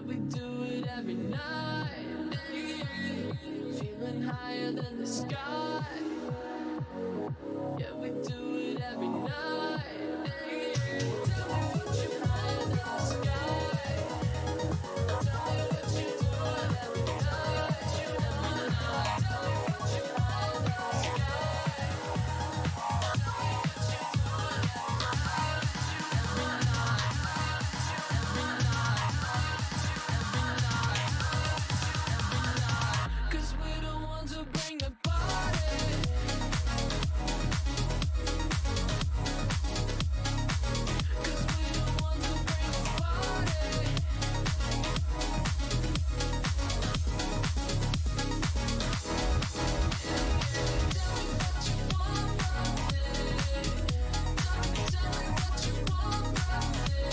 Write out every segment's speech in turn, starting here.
we do it every night. Feeling higher than the sky. Yeah, we do it every night. Tell me what you higher than the sky. Tell me what you doing every night. Tell me what you higher than the sky. Tell me what you doing every night. Cause we the ones who bring the party. Cause we the ones who bring the party. Tell me what you want from me. Tell me what you want from me.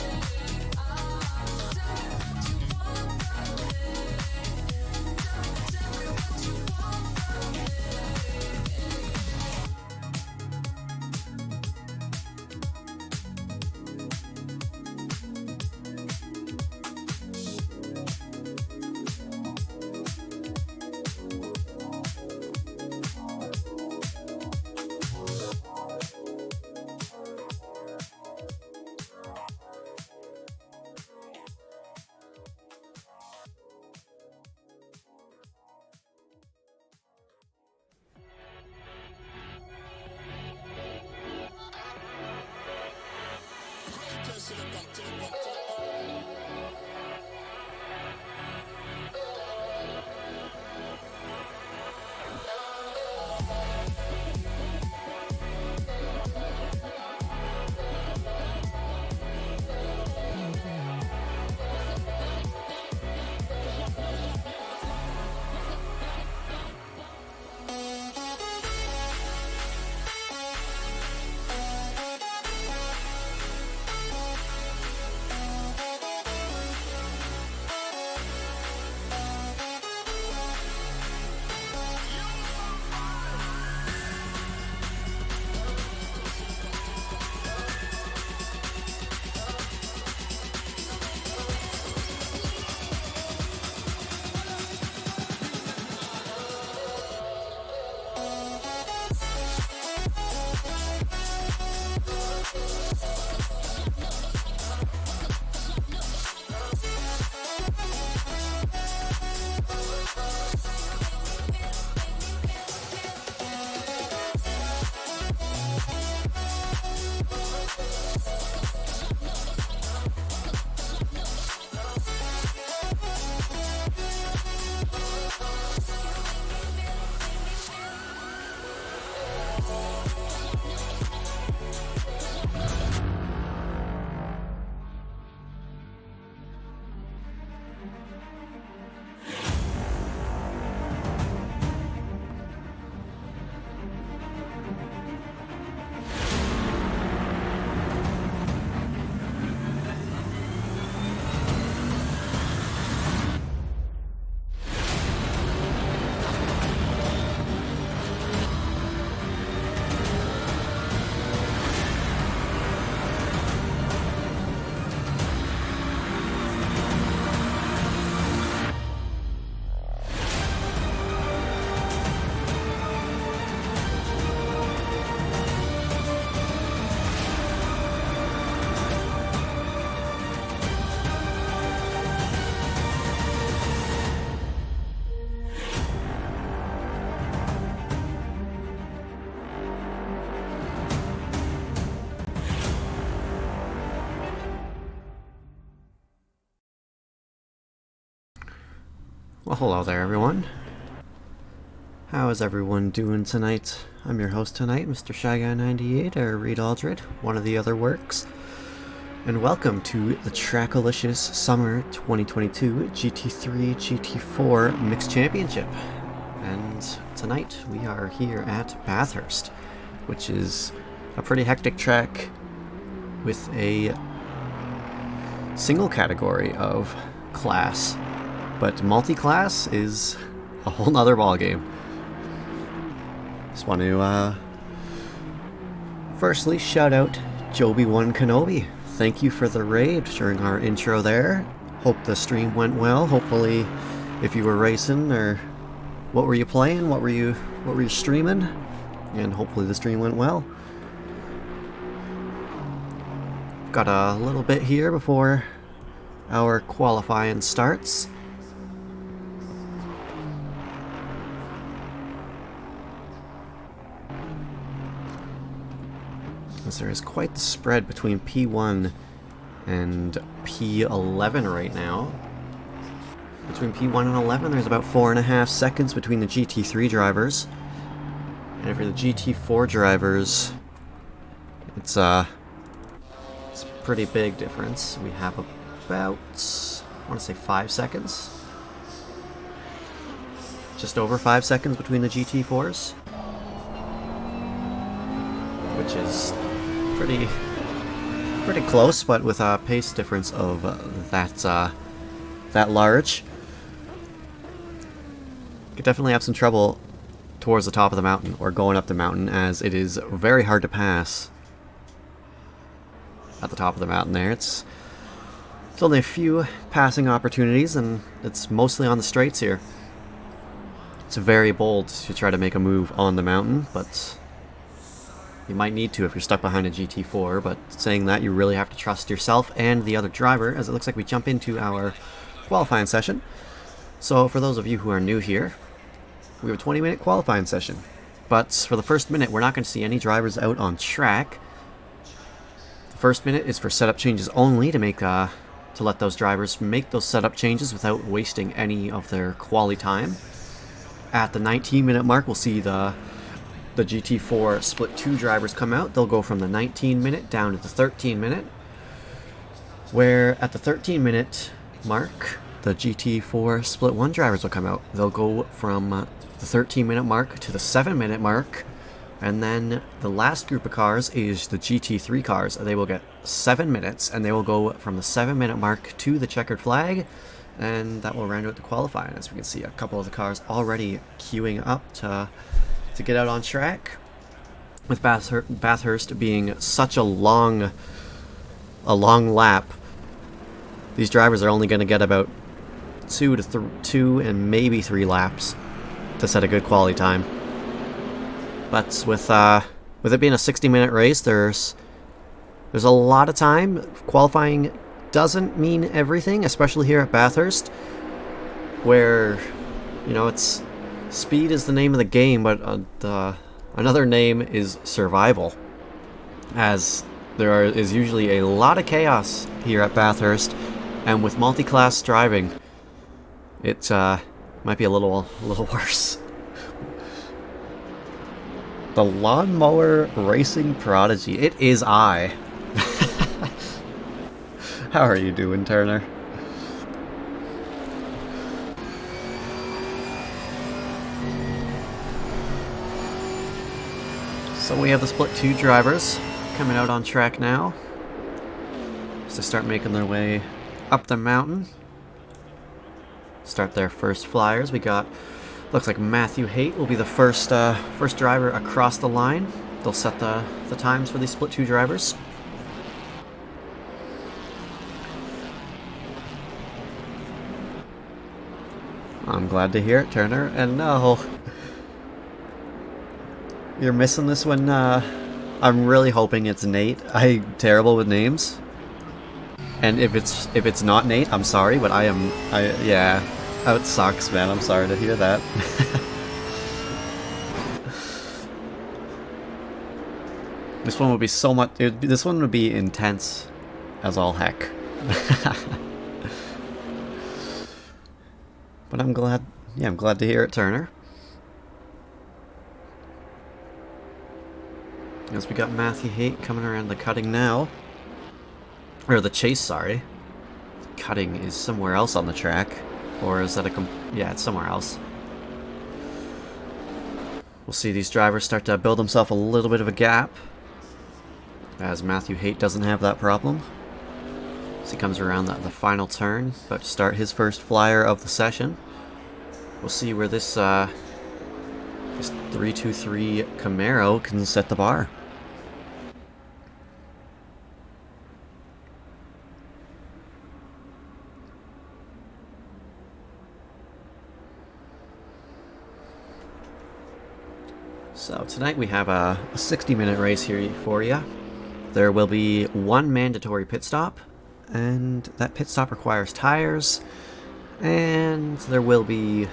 Tell me what you want from me. Tell me what you want from me. Well, hello there, everyone. How is everyone doing tonight? I'm your host tonight, Mr. Shyguy98, or Reed Aldred, one of the other works. And welcome to the Trackilicious Summer 2022 GT3 GT4 Mixed Championship. And tonight we are here at Bathurst, which is a pretty hectic track with a single category of class. But multi-class is a whole nother ballgame. Just want to firstly shout out Joby1 Kenobi. Thank you for the raid during our intro there. Hope the stream went well. Hopefully, if you were racing, or what were you playing, what were you streaming, and hopefully the stream went well. Got a little bit here before our qualifying starts. As there is quite the spread between P1 and P11 right now. Between P1 and 11, there's about 4.5 seconds between the GT3 drivers. And for the GT4 drivers, it's a pretty big difference. We have about, I want to say 5 seconds. Just over 5 seconds between the GT4s. Which is pretty close, but with a pace difference of that large, could definitely have some trouble towards the top of the mountain or going up the mountain, as it is very hard to pass at the top of the mountain there. It's only a few passing opportunities, and it's mostly on the straights here. It's very bold to try to make a move on the mountain, but you might need to if you're stuck behind a GT4, but saying that, you really have to trust yourself and the other driver, as it looks like we jump into our qualifying session. So for those of you who are new here, we have a 20-minute qualifying session. But for the first minute, we're not going to see any drivers out on track. The first minute is for setup changes only, to let those drivers make those setup changes without wasting any of their quali time. At the 19-minute mark, we'll see the GT4 split 2 drivers come out. They'll go from the 19-minute down to the 13-minute, where at the 13-minute mark, the GT4 split 1 drivers will come out. They'll go from the 13-minute mark to the 7-minute mark, and then the last group of cars is the GT3 cars. They will get 7 minutes, and they will go from the 7-minute mark to the checkered flag, and that will round out the qualifying. As we can see, a couple of the cars already queuing up to get out on track, with Bathurst being such a long lap. These drivers are only going to get about 2 and maybe 3 laps to set a good quality time. But with it being a 60-minute race, there's a lot of time. Qualifying doesn't mean everything, especially here at Bathurst, where, you know, it's speed is the name of the game, but another name is survival, as there is usually a lot of chaos here at Bathurst, and with multi-class driving, it might be a little worse. The lawnmower racing prodigy. It is I. How are you doing, Turner? So we have the split 2 drivers coming out on track now, as they start making their way up the mountain. Start their first flyers. We got, looks like Matthew Haight will be the first driver across the line. They'll set the times for these split 2 drivers. I'm glad to hear it, Turner. And no, you're missing this one. I'm really hoping it's Nate. I'm terrible with names. And if it's not Nate, I'm sorry, but yeah. Oh, it sucks, man. I'm sorry to hear that. This one would be so much. This one would be intense as all heck. But I'm glad. Yeah, I'm glad to hear it, Turner. As we got Matthew Haight coming around the cutting now. Or the chase, sorry. Cutting is somewhere else on the track. Or is that yeah, it's somewhere else. We'll see these drivers start to build themselves a little bit of a gap, as Matthew Haight doesn't have that problem. As he comes around the final turn, about to start his first flyer of the session. We'll see where this 323 Camaro can set the bar. So tonight we have a 60-minute race here for you. There will be one mandatory pit stop, and that pit stop requires tires, and there will be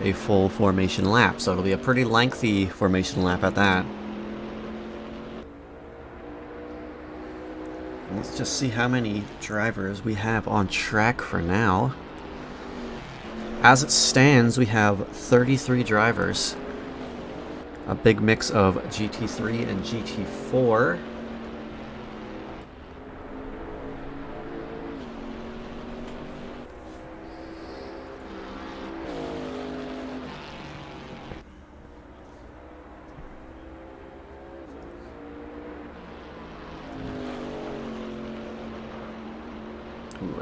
a full formation lap, so it'll be a pretty lengthy formation lap at that. Let's just see how many drivers we have on track for now. As it stands, we have 33 drivers. A big mix of GT3 and GT4.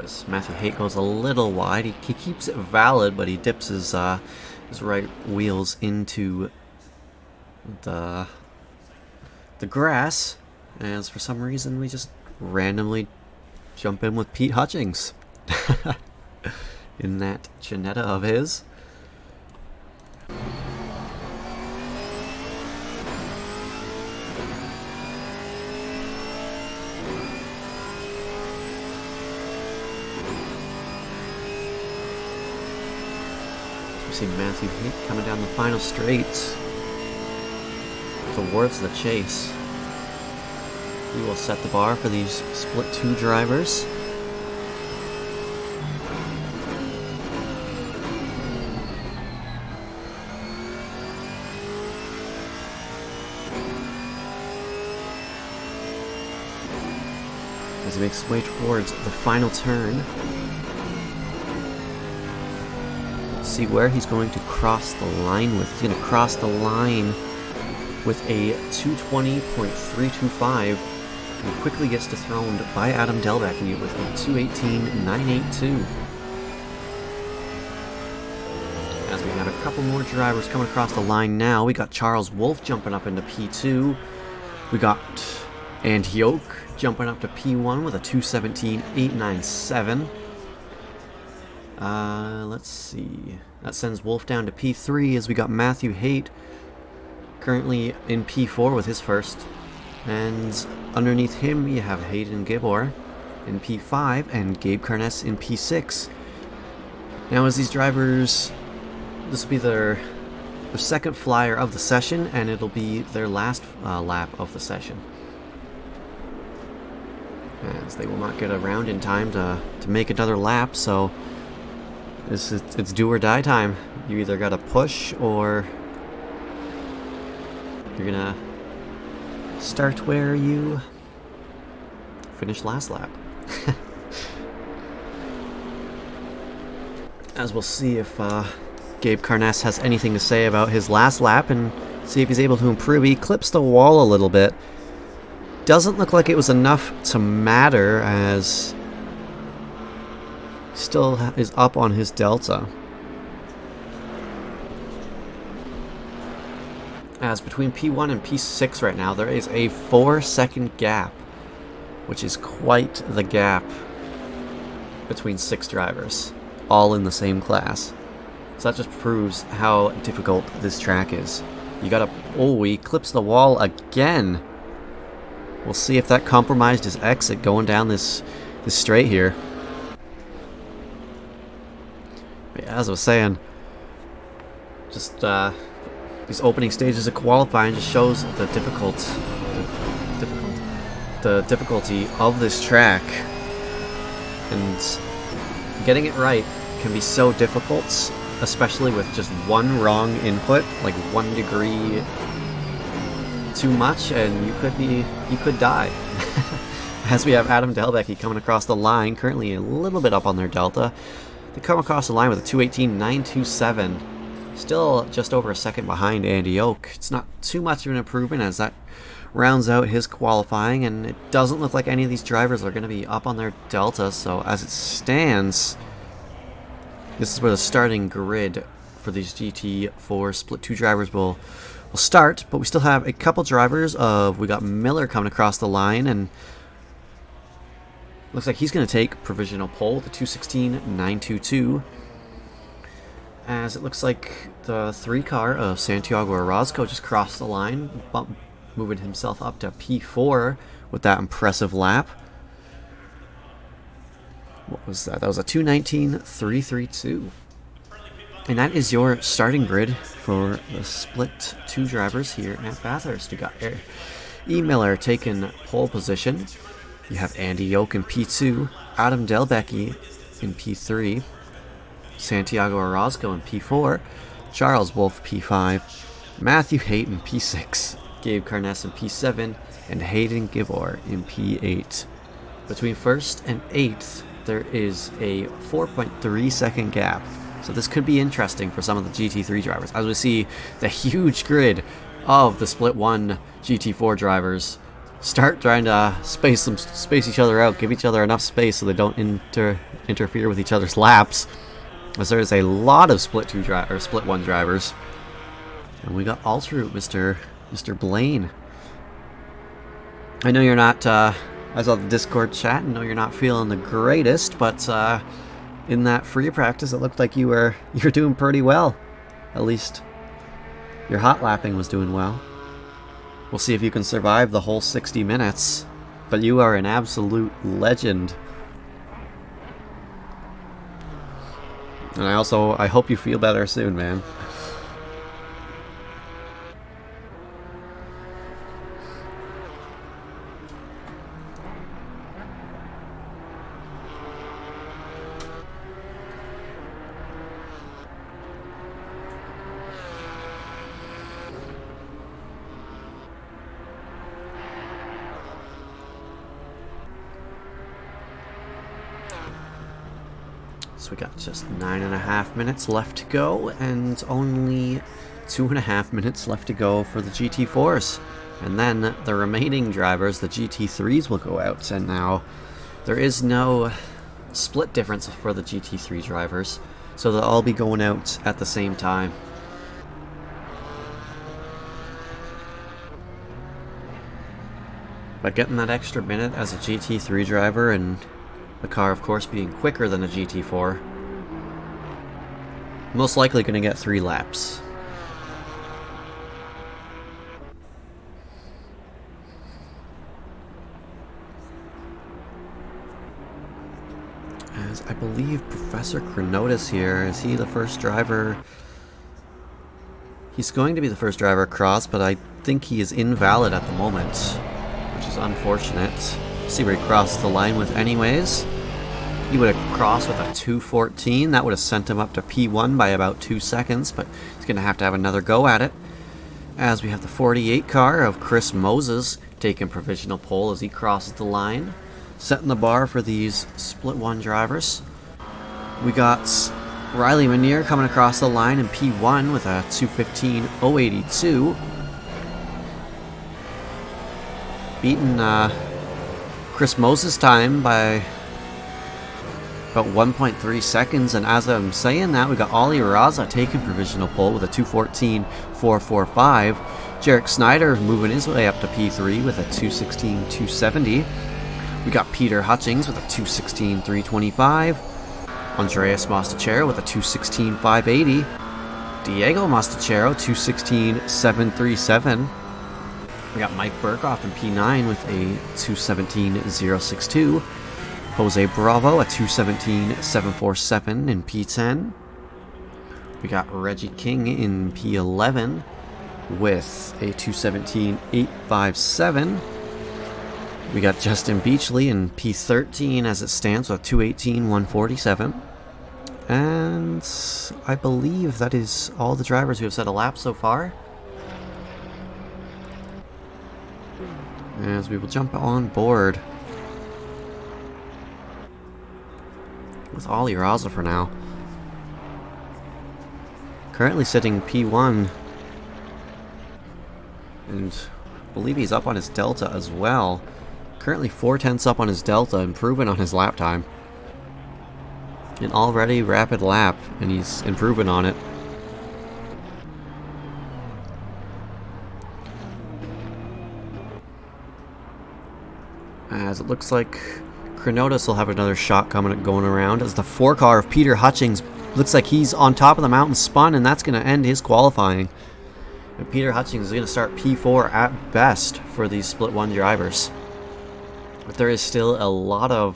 As Matthew Haight goes a little wide, he keeps it valid, but he dips his right wheels into the grass, as for some reason we just randomly jump in with Pete Hutchings in that Janetta of his. We see Matthew Haight coming down the final straights towards the chase. We will set the bar for these split 2 drivers. As he makes his way towards the final turn. See where he's going to cross the line with. He's going to cross the line with a 220.325 and quickly gets dethroned by Adam Delbeck with a 218.982. As we have a couple more drivers coming across the line now, we got Charles Wolfe jumping up into P2. We got Andy Oak jumping up to P1 with a 217.897. Let's see. That sends Wolf down to P3 as we got Matthew Haight currently in P4 with his first. And underneath him you have Hayden Gibor in P5 and Gabe Carness in P6. Now as these drivers, this will be their second flyer of the session, and it'll be their last lap of the session. As they will not get around in time to make another lap, so it's do or die time. You either gotta push or you're gonna start where you finish last lap. As we'll see if Gabe Carness has anything to say about his last lap and see if he's able to improve. He clips the wall a little bit. Doesn't look like it was enough to matter, as still is up on his delta. As between P1 and P6 right now, there is a 4-second gap, which is quite the gap between 6 drivers, all in the same class. So that just proves how difficult this track is. You gotta... Oh, he clips the wall again. We'll see if that compromised his exit going down this straight here. But yeah, as I was saying, just these opening stages of qualifying just shows the difficulty of this track, and getting it right can be so difficult, especially with just one wrong input, like 1 degree too much, and you could die. As we have Adam Delbeck coming across the line, currently a little bit up on their delta. They come across the line with a 218.927. Still just over a second behind Andy Oak. It's not too much of an improvement as that rounds out his qualifying, and it doesn't look like any of these drivers are going to be up on their delta. So as it stands, this is where the starting grid for these GT4 split 2 drivers will start. But we still have a couple drivers. We got Miller coming across the line, and looks like he's going to take provisional pole, the 216.922. as it looks like the 3 car of Santiago Orozco just crossed the line, moving himself up to P4 with that impressive lap. What was that? That was a 2:19.332. And that is your starting grid for the split 2 drivers here at Bathurst. You got E. Miller taking pole position. You have Andy Yoke in P2, Adam Delbecki in P3, Santiago Orozco in P4, Charles Wolfe P5, Matthew Hayton P6, Gabe Carness in P7, and Hayden Gibor in P8. Between 1st and 8th, there is a 4.3 second gap. So this could be interesting for some of the GT3 drivers, as we see the huge grid of the Split 1 GT4 drivers start trying to space each other out, give each other enough space so they don't interfere with each other's laps. As there is a lot of Split 1 drivers. And we got Alteroot, Mr. Blaine. I know you're not, I saw the Discord chat, and know you're not feeling the greatest, but in that free practice, it looked like you were doing pretty well. At least your hot lapping was doing well. We'll see if you can survive the whole 60 minutes, but you are an absolute legend. And I hope you feel better soon, man. So we got just 9.5 minutes left to go, and only 2.5 minutes left to go for the GT4s. And then the remaining drivers, the GT3s, will go out. And now there is no split difference for the GT3 drivers, so they'll all be going out at the same time. But getting that extra minute as a GT3 driver, and the car, of course, being quicker than a GT4. Most likely going to get 3 laps. As I believe Professor Chronotis here, is he the first driver? He's going to be the first driver across, but I think he is invalid at the moment, which is unfortunate. See where he crossed the line with anyways. He would have crossed with a 2:14. That would have sent him up to P1 by about 2 seconds, but he's going to have another go at it. As we have the 48 car of Chris Moses taking provisional pole as he crosses the line, setting the bar for these Split 1 drivers. We got Riley Manier coming across the line in P1 with a 2:15.082. Beating Chris Moses' time by about 1.3 seconds, and as I'm saying that, we got Ollie Raza taking provisional pole with a 2:14.445. Jarek Snyder moving his way up to P3 with a 2:16.270. We got Peter Hutchings with a 2:16.325. Andreas Mostachero with a 2:16.580. Diego Mostachero 2:16.737. We got Mike Burkhoff in P9 with a 2:17.062. Jose Bravo a 2:17.747 in P10. We got Reggie King in P11 with a 2:17.857. We got Justin Beachley in P13 as it stands with 2:18.147. And I believe that is all the drivers who have set a lap so far. As we will jump on board with Ollie Raza for now. Currently sitting P1, and I believe he's up on his delta as well. Currently 4/10 up on his delta, improving on his lap time. An already rapid lap, and he's improving on it. As it looks like Chronotis will have another shot going around as the 4 car of Peter Hutchings Looks like he's on top of the mountain spun, and that's going to end his qualifying. And Peter Hutchings is going to start P4 at best for these split one drivers. But there is still a lot of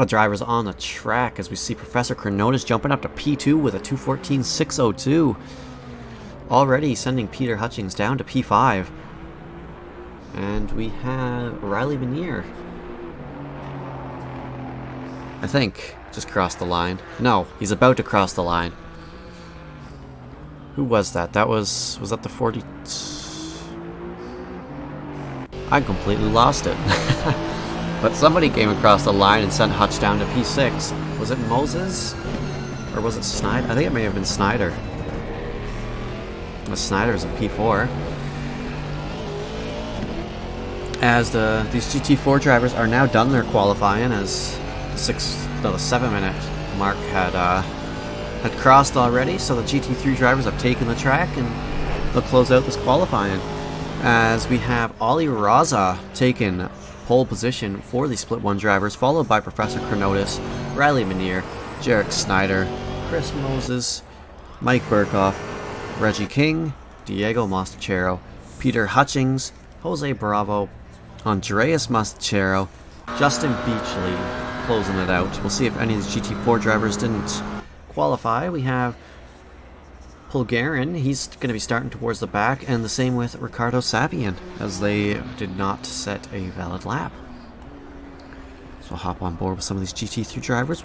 drivers on the track, as we see Professor Chronotis jumping up to P2 with a 2:14.602. Already sending Peter Hutchings down to P5. And we have Riley Veneer, I think, just crossed the line. No, he's about to cross the line. Who was that? Was that the 40? I completely lost it. But somebody came across the line and sent Hutch down to P6. Was it Moses? Or was it Snyder? I think it may have been Snyder. Snyder's in P4. As these GT4 drivers are now done their qualifying, as the 7 minute mark had crossed already, so the GT3 drivers have taken the track and they'll close out this qualifying. As we have Ollie Raza taking pole position for the split one drivers, followed by Professor Chronotis, Riley Veneer, Jarek Snyder, Chris Moses, Mike Burkhoff, Reggie King, Diego Mostachero, Peter Hutchings, Jose Bravo, Andreas Mostachero, Justin Beachley closing it out. We'll see if any of the GT4 drivers didn't qualify. We have Pulgarin, he's going to be starting towards the back, and the same with Ricardo Sapien, as they did not set a valid lap. So we'll hop on board with some of these GT3 drivers.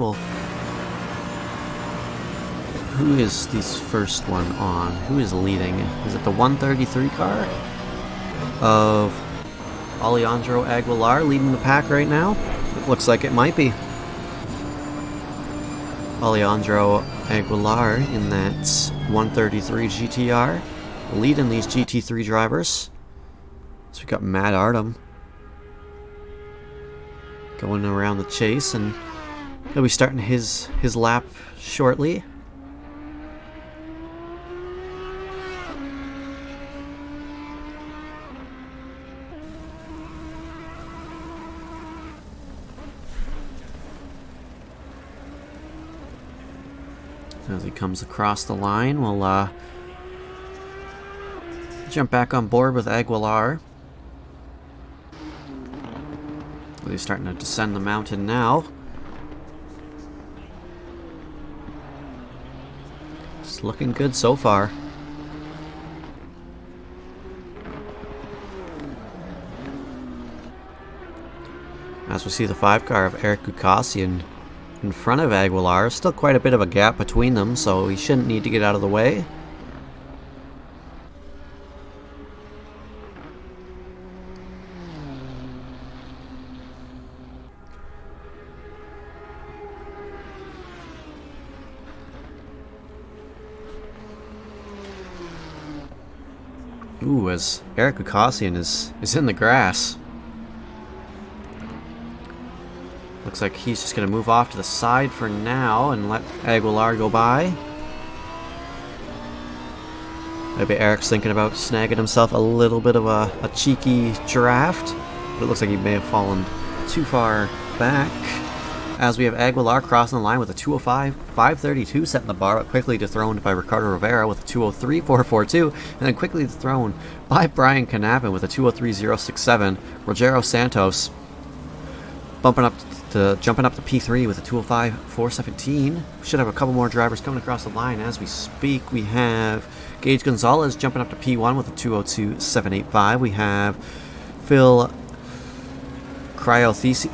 Who is this first one on? Who is leading? Is it the 133 car of Alejandro Aguilar leading the pack right now? It looks like it might be. Alejandro Aguilar in that 133 GTR, leading these GT3 drivers. So we got Matt Artem going around the chase, and he'll be starting his lap shortly. As he comes across the line, we'll jump back on board with Aguilar. He's starting to descend the mountain now. It's looking good so far. As we see the 5 car of Eric Gukasian in front of Aguilar. Still quite a bit of a gap between them, so he shouldn't need to get out of the way. Ooh, as Eric Gukasian is in the grass. Looks like he's just going to move off to the side for now and let Aguilar go by. Maybe Eric's thinking about snagging himself a little bit of a cheeky draft, but it looks like he may have fallen too far back. As we have Aguilar crossing the line with a 2:05.532 setting the bar, but quickly dethroned by Ricardo Rivera with a 2:03.442, and then quickly dethroned by Brian Canapin with a 2:03.067. Rogero Santos jumping up to P3 with a 2:05.417. We should have a couple more drivers coming across the line as we speak. We have Gage Gonzalez jumping up to P1 with a 2:02.785. We have Phil Cryotheos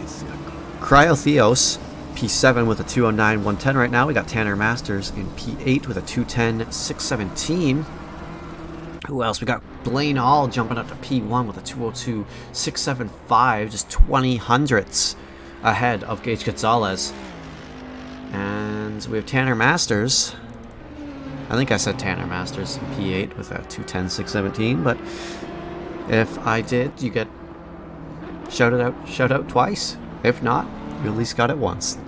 P7 with a 2:09.110 right now. We got Tanner Masters in P8 with a 2:10.617. Who else? We got Blaine Hall jumping up to P1 with a 2:02.675, just 20 hundredths ahead of Gage Gonzalez. And we have Tanner Masters. I think I said Tanner Masters in P8 with a 2:10.617, but if I did, you get shout out twice. If not, you at least got it once.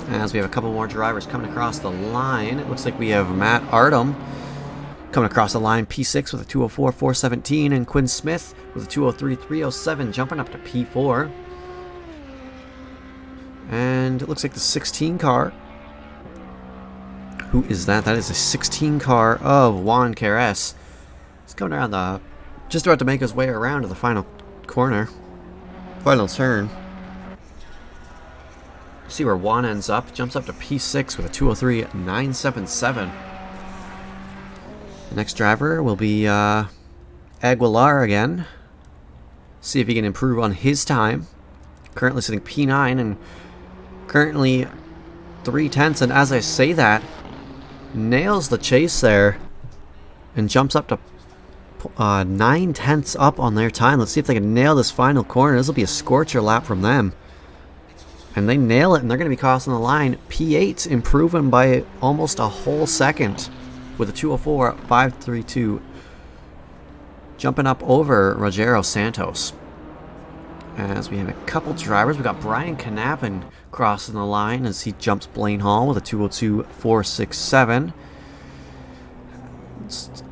As we have a couple more drivers coming across the line, it looks like we have Matt Artem coming across the line, P6 with a 2:04.417, and Quinn Smith with a 2:03.307, jumping up to P4. And it looks like the 16 car Who is that? That is a 16 car of Juan Carres. He's coming around the... just about to make his way around to the final corner. Final turn. See where Juan ends up. Jumps up to P6 with a 203.977. The next driver will be Aguilar again. See if he can improve on his time. Currently sitting P9 and currently 3/10. And as I say that, nails the chase there and jumps up to 9/10 up on their time. Let's see if they can nail this final corner. This will be a scorcher lap from them. And they nail it, and they're going to be crossing the line. P8 improving by almost a whole second with a 204.532. Jumping up over Rogero Santos. As we have a couple drivers, we got Brian Knappen crossing the line as he jumps Blaine Hall with a 202.467.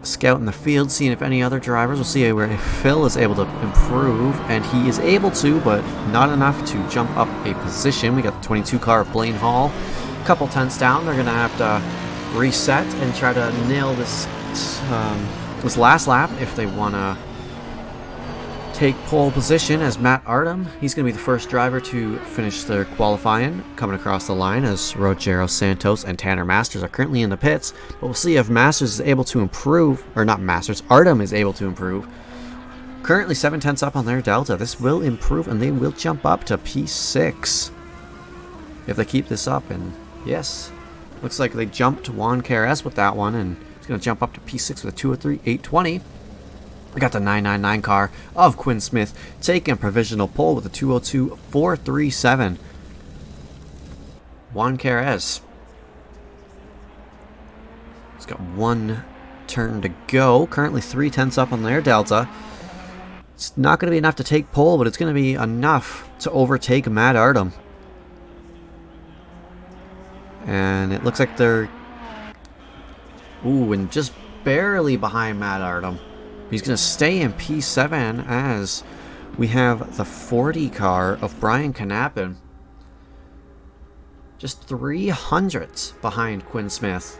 Scouting the field, seeing if any other drivers. We'll see where Phil is able to improve, and he is able to, but not enough to jump up a position. We got the 22 car of Blaine Hall. A couple tenths down. They're going to have to reset and try to nail this this last lap if they want to take pole position. As Matt Artem, he's going to be the first driver to finish their qualifying, coming across the line as Rogero Santos and Tanner Masters are currently in the pits. But we'll see if Masters is able to improve, or not Masters, Artem is able to improve. Currently 7/10 up on their delta. This will improve and they will jump up to P6 if they keep this up. And yes, looks like they jumped Juan Carres with that one, and he's going to jump up to P6 with a 203.820. We got the 999 car of Quinn Smith taking a provisional pole with a 202.437. Juan Carres. He's got one turn to go. Currently 3/10 up on their delta. It's not going to be enough to take pole, but it's going to be enough to overtake Matt Artem. And it looks like they're... ooh, and just barely behind Matt Artem. He's going to stay in P7 as we have the 40 car of Brian Knappen. Just 300ths behind Quinn Smith.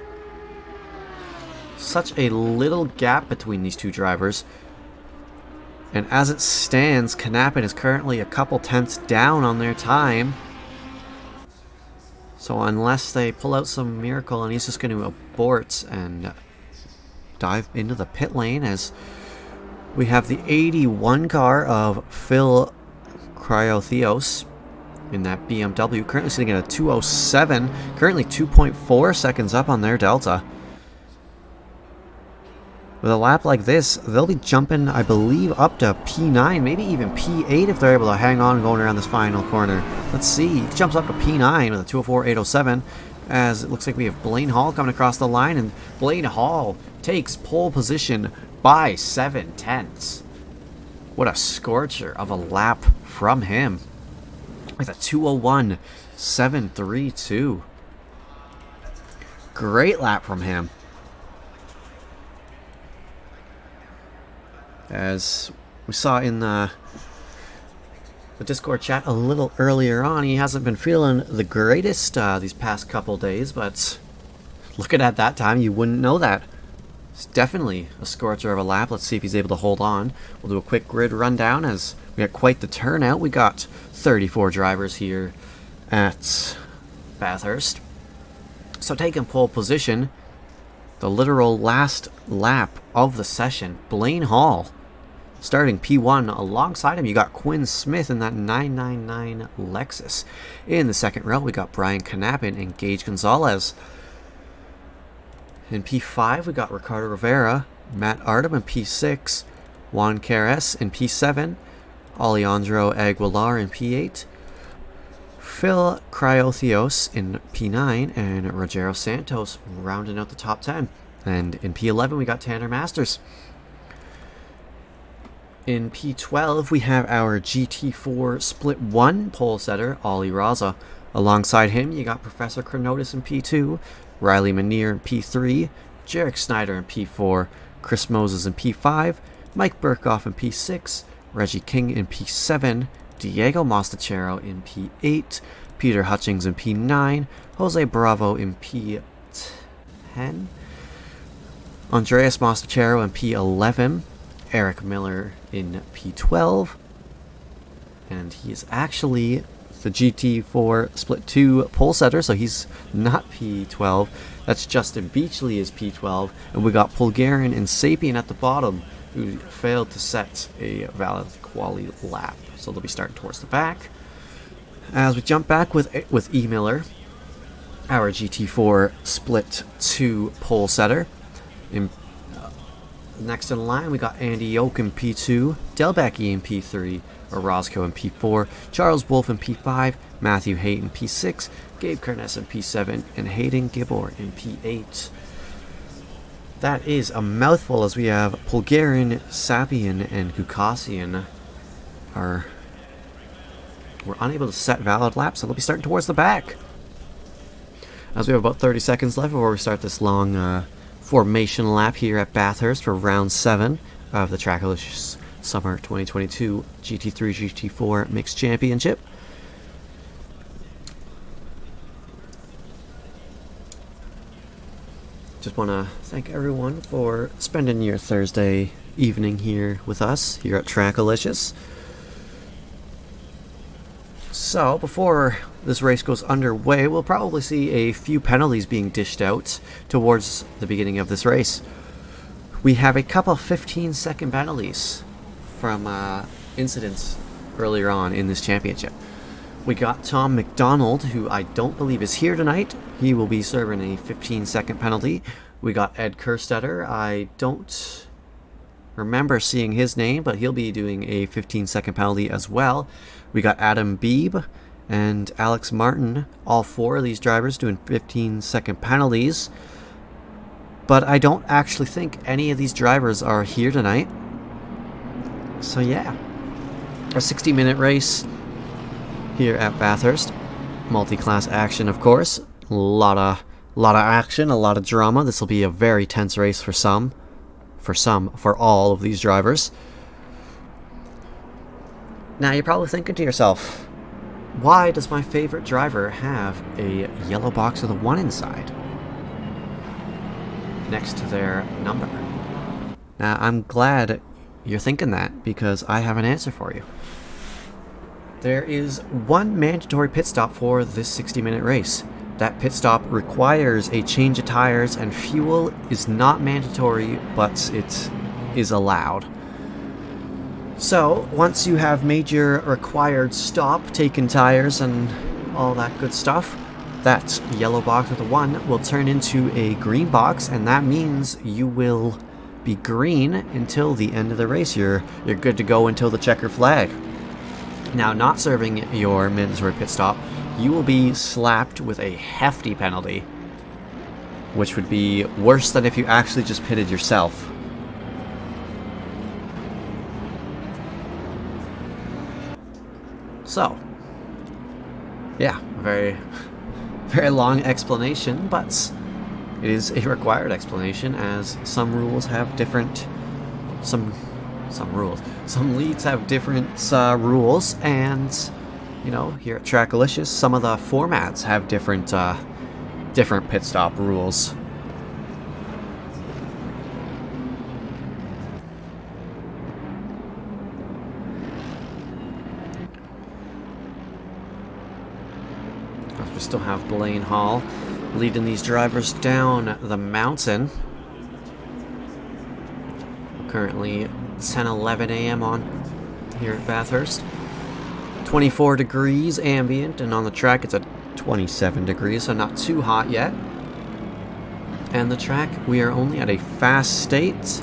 Such a little gap between these two drivers. And as it stands, Knappen is currently a couple tenths down on their time. So unless they pull out some miracle and he's just going to abort and dive into the pit lane, as we have the 81 car of Phil Cryotheos in that BMW, currently sitting at a 207, currently 2.4 seconds up on their delta. With a lap like this, they'll be jumping, I believe, up to P9, maybe even P8 if they're able to hang on going around this final corner. Let's see, he jumps up to P9 with a 204.807, as it looks like we have Blaine Hall coming across the line, and Blaine Hall takes pole position by 7/10. What a scorcher of a lap from him with a 201.732. Great lap from him. As we saw in the Discord chat a little earlier on, he hasn't been feeling the greatest these past couple days, but looking at that time, you wouldn't know that. It's definitely a scorcher of a lap. Let's see if he's able to hold on. We'll do a quick grid rundown as we got quite the turnout. We got 34 drivers here at Bathurst. So taking pole position, the literal last lap of the session, Blaine Hall starting P1. Alongside him, you got Quinn Smith in that 999 Lexus. In the second row, we got Brian Knappen and Gage Gonzalez. In P5, we got Ricardo Rivera, Matt Artem in P6, Juan Carres in P7, Alejandro Aguilar in P8, Phil Cryotheos in P9, and Rogero Santos rounding out the top 10. And in P11, we got Tanner Masters. In P12, we have our GT4 Split 1 pole setter, Ollie Raza. Alongside him, you got Professor Chronotis in P2, Riley Manier in P3, Jarek Snyder in P4, Chris Moses in P5, Mike Burkhoff in P6, Reggie King in P7, Diego Mostachero in P8, Peter Hutchings in P9, Jose Bravo in P10, P10. Andreas Mostachero in P11. Eric Miller in P12. And he is actually the GT4 Split 2 pole setter, so he's not P12. That's Justin Beachley is P12. And we got Bulgarian and Sapien at the bottom, who failed to set a valid quali lap. So they'll be starting towards the back. As we jump back with E. Miller, our GT4 Split 2 pole setter. Next in line, we got Andy Yoke in P2, Delbecky in P3, Orozco in P4, Charles Wolfe in P5, Matthew Haight in P6, Gabe Kernes in P7, and Hayden Gibor in P8. That is a mouthful, as we have Bulgarian, Sapien, and Kukasian were unable to set valid laps, so they'll be starting towards the back. As we have about 30 seconds left before we start this long formation lap here at Bathurst for round 7 of the Trackilicious Summer 2022 GT3 GT4 Mixed Championship. Just want to thank everyone for spending your Thursday evening here with us here at Trackilicious. So, before this race goes underway, we'll probably see a few penalties being dished out towards the beginning of this race. We have a couple 15-second penalties from incidents earlier on in this championship. We got Tom McDonald, who I don't believe is here tonight. He will be serving a 15-second penalty. We got Ed Kerstetter. I don't remember seeing his name, but he'll be doing a 15-second penalty as well. We got Adam Beebe and Alex Martin, all 4 of these drivers doing 15-second penalties. But I don't actually think any of these drivers are here tonight. So yeah, a 60-minute race here at Bathurst. Multi-class action, of course. A lot of action, a lot of drama. This will be a very tense race for all of these drivers. Now you're probably thinking to yourself, why does my favorite driver have a yellow box with a 1 inside next to their number? Now I'm glad you're thinking that, because I have an answer for you. There is one mandatory pit stop for this 60-minute race. That pit stop requires a change of tires, and fuel is not mandatory, but it is allowed. So, once you have made your required stop, taken tires and all that good stuff, that yellow box with a 1 will turn into a green box, and that means you will be green until the end of the race. You're good to go until the checker flag. Now, not serving your mandatory pit stop, you will be slapped with a hefty penalty, which would be worse than if you actually just pitted yourself. So, yeah, very long explanation, but it is a required explanation, as some rules have different, some leagues have different rules, and you know, here at Trackilicious, some of the formats have different pit stop rules. We still have Blaine Hall leading these drivers down the mountain. Currently 10:11 a.m. on here at Bathurst. 24 degrees ambient, and on the track it's at 27 degrees, so not too hot yet. And the track, we are only at a fast state.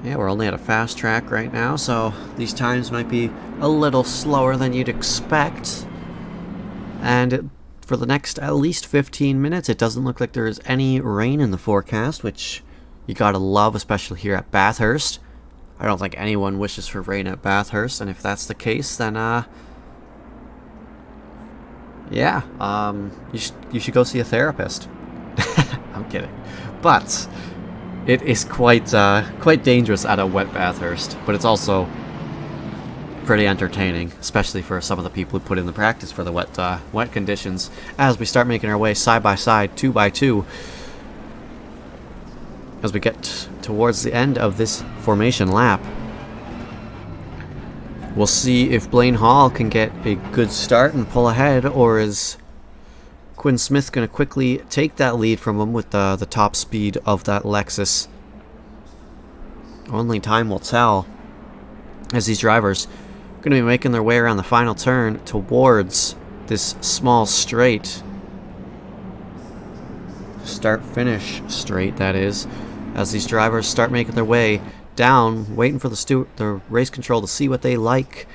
Yeah, we're only at a fast track right now, so these times might be a little slower than you'd expect. And for the next at least 15 minutes, it doesn't look like there's any rain in the forecast, which you gotta love, especially here at Bathurst. I don't think anyone wishes for rain at Bathurst, and if that's the case, then yeah, you should go see a therapist. I'm kidding. But it is quite dangerous at a wet Bathurst, but it's also pretty entertaining, especially for some of the people who put in the practice for the wet conditions. As we start making our way side by side, 2 by 2, as we get towards the end of this formation lap. We'll see if Blaine Hall can get a good start and pull ahead, or is Quinn Smith going to quickly take that lead from him with the top speed of that Lexus. Only time will tell, as these drivers are going to be making their way around the final turn towards this small straight. Start-finish straight, that is, as these drivers start making their way down, waiting for the race control to see what they like,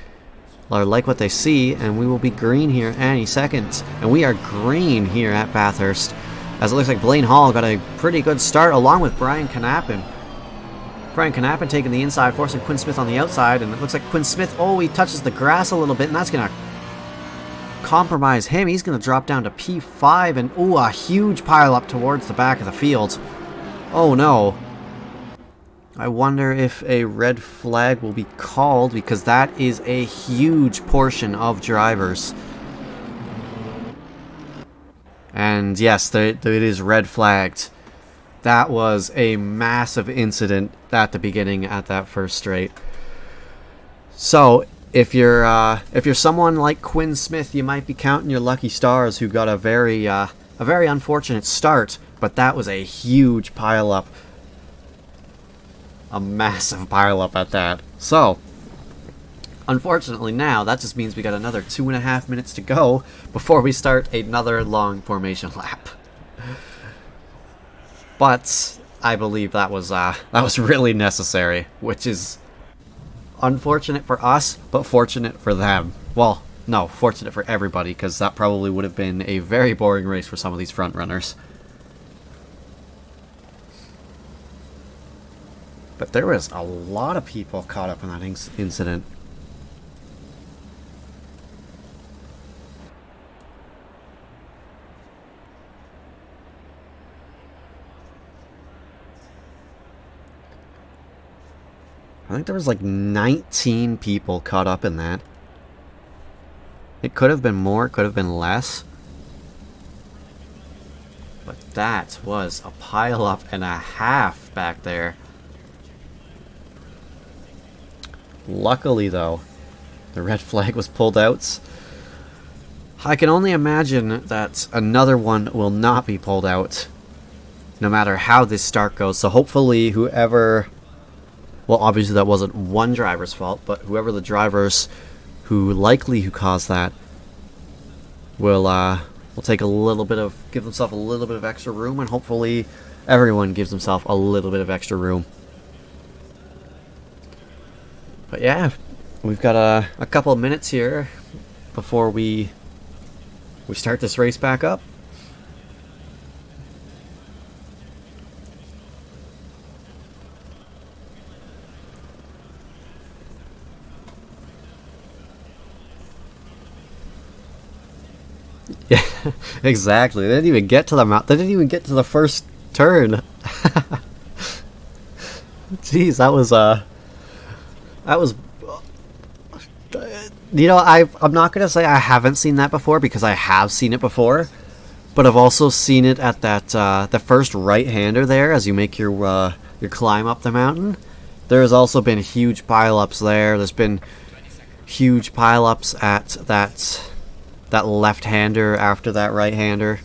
or like what they see, and we will be green here any second. And we are green here at Bathurst, as it looks like Blaine Hall got a pretty good start, along with Brian Knappen. Brian Knappen taking the inside, forcing Quinn Smith on the outside, and it looks like Quinn Smith, he touches the grass a little bit, and that's going to compromise him. He's going to drop down to P5, and a huge pile up towards the back of the field. Oh no. I wonder if a red flag will be called, because that is a huge portion of drivers. And yes, it is red flagged. That was a massive incident at the beginning at that first straight. So if you're someone like Quinn Smith, you might be counting your lucky stars who got a very unfortunate start, but that was a huge pile up. A massive pile up at that. So, unfortunately now, that just means we got another 2.5 minutes to go before we start another long formation lap. But I believe that was really necessary, which is unfortunate for us, but fortunate for them. Well, no, fortunate for everybody, because that probably would have been a very boring race for some of these front runners. But there was a lot of people caught up in that incident. I think there was like 19 people caught up in that. It could have been more, it could have been less. But that was a pile up and a half back there. Luckily, though, the red flag was pulled out. I can only imagine that another one will not be pulled out, no matter how this start goes. So hopefully whoever... Well, obviously that wasn't one driver's fault, but whoever the drivers who caused that will take a little bit of... give themselves a little bit of extra room, and hopefully everyone gives themselves a little bit of extra room. But yeah, we've got a couple of minutes here before we start this race back up. Yeah, exactly. They didn't even get to the mount. They didn't even get to the first turn. Jeez, that was you know, I'm not gonna say I haven't seen that before, because I have seen it before, but I've also seen it at that the first right-hander there as you make your climb up the mountain. There's also been huge pileups there. There's been huge pileups at that left-hander after that right-hander.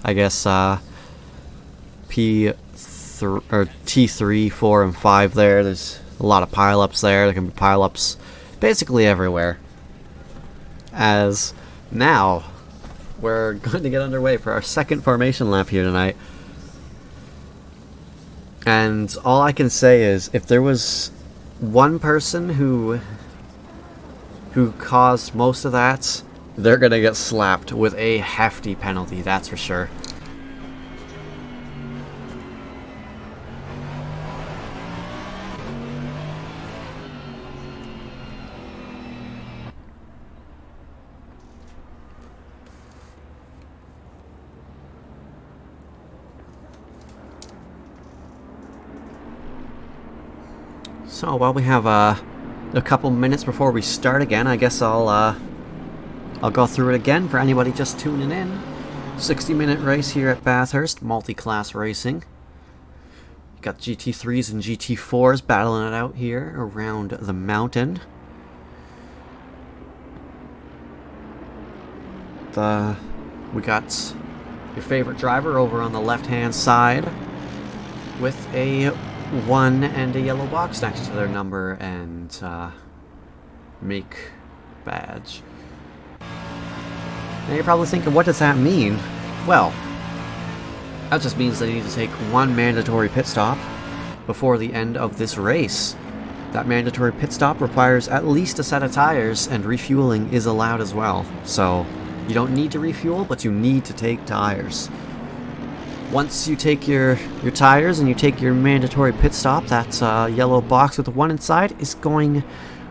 I guess T3, 4, and 5 there. There's a lot of pileups there. There can be pileups basically everywhere. As now, we're going to get underway for our second formation lap here tonight. And all I can say is, if there was one person who caused most of that, they're going to get slapped with a hefty penalty, that's for sure. So while we have a couple minutes before we start again, I guess I'll go through it again for anybody just tuning in. 60-minute race here at Bathurst, multi-class racing. Got GT3s and GT4s battling it out here around the mountain. We got your favorite driver over on the left-hand side with a 1 and a yellow box next to their number and make badge. Now you're probably thinking, what does that mean? Well, that just means they need to take 1 mandatory pit stop before the end of this race. That mandatory pit stop requires at least a set of tires, and refueling is allowed as well. So you don't need to refuel, but you need to take tires. Once you take your tires and you take your mandatory pit stop, that yellow box with the 1 inside is going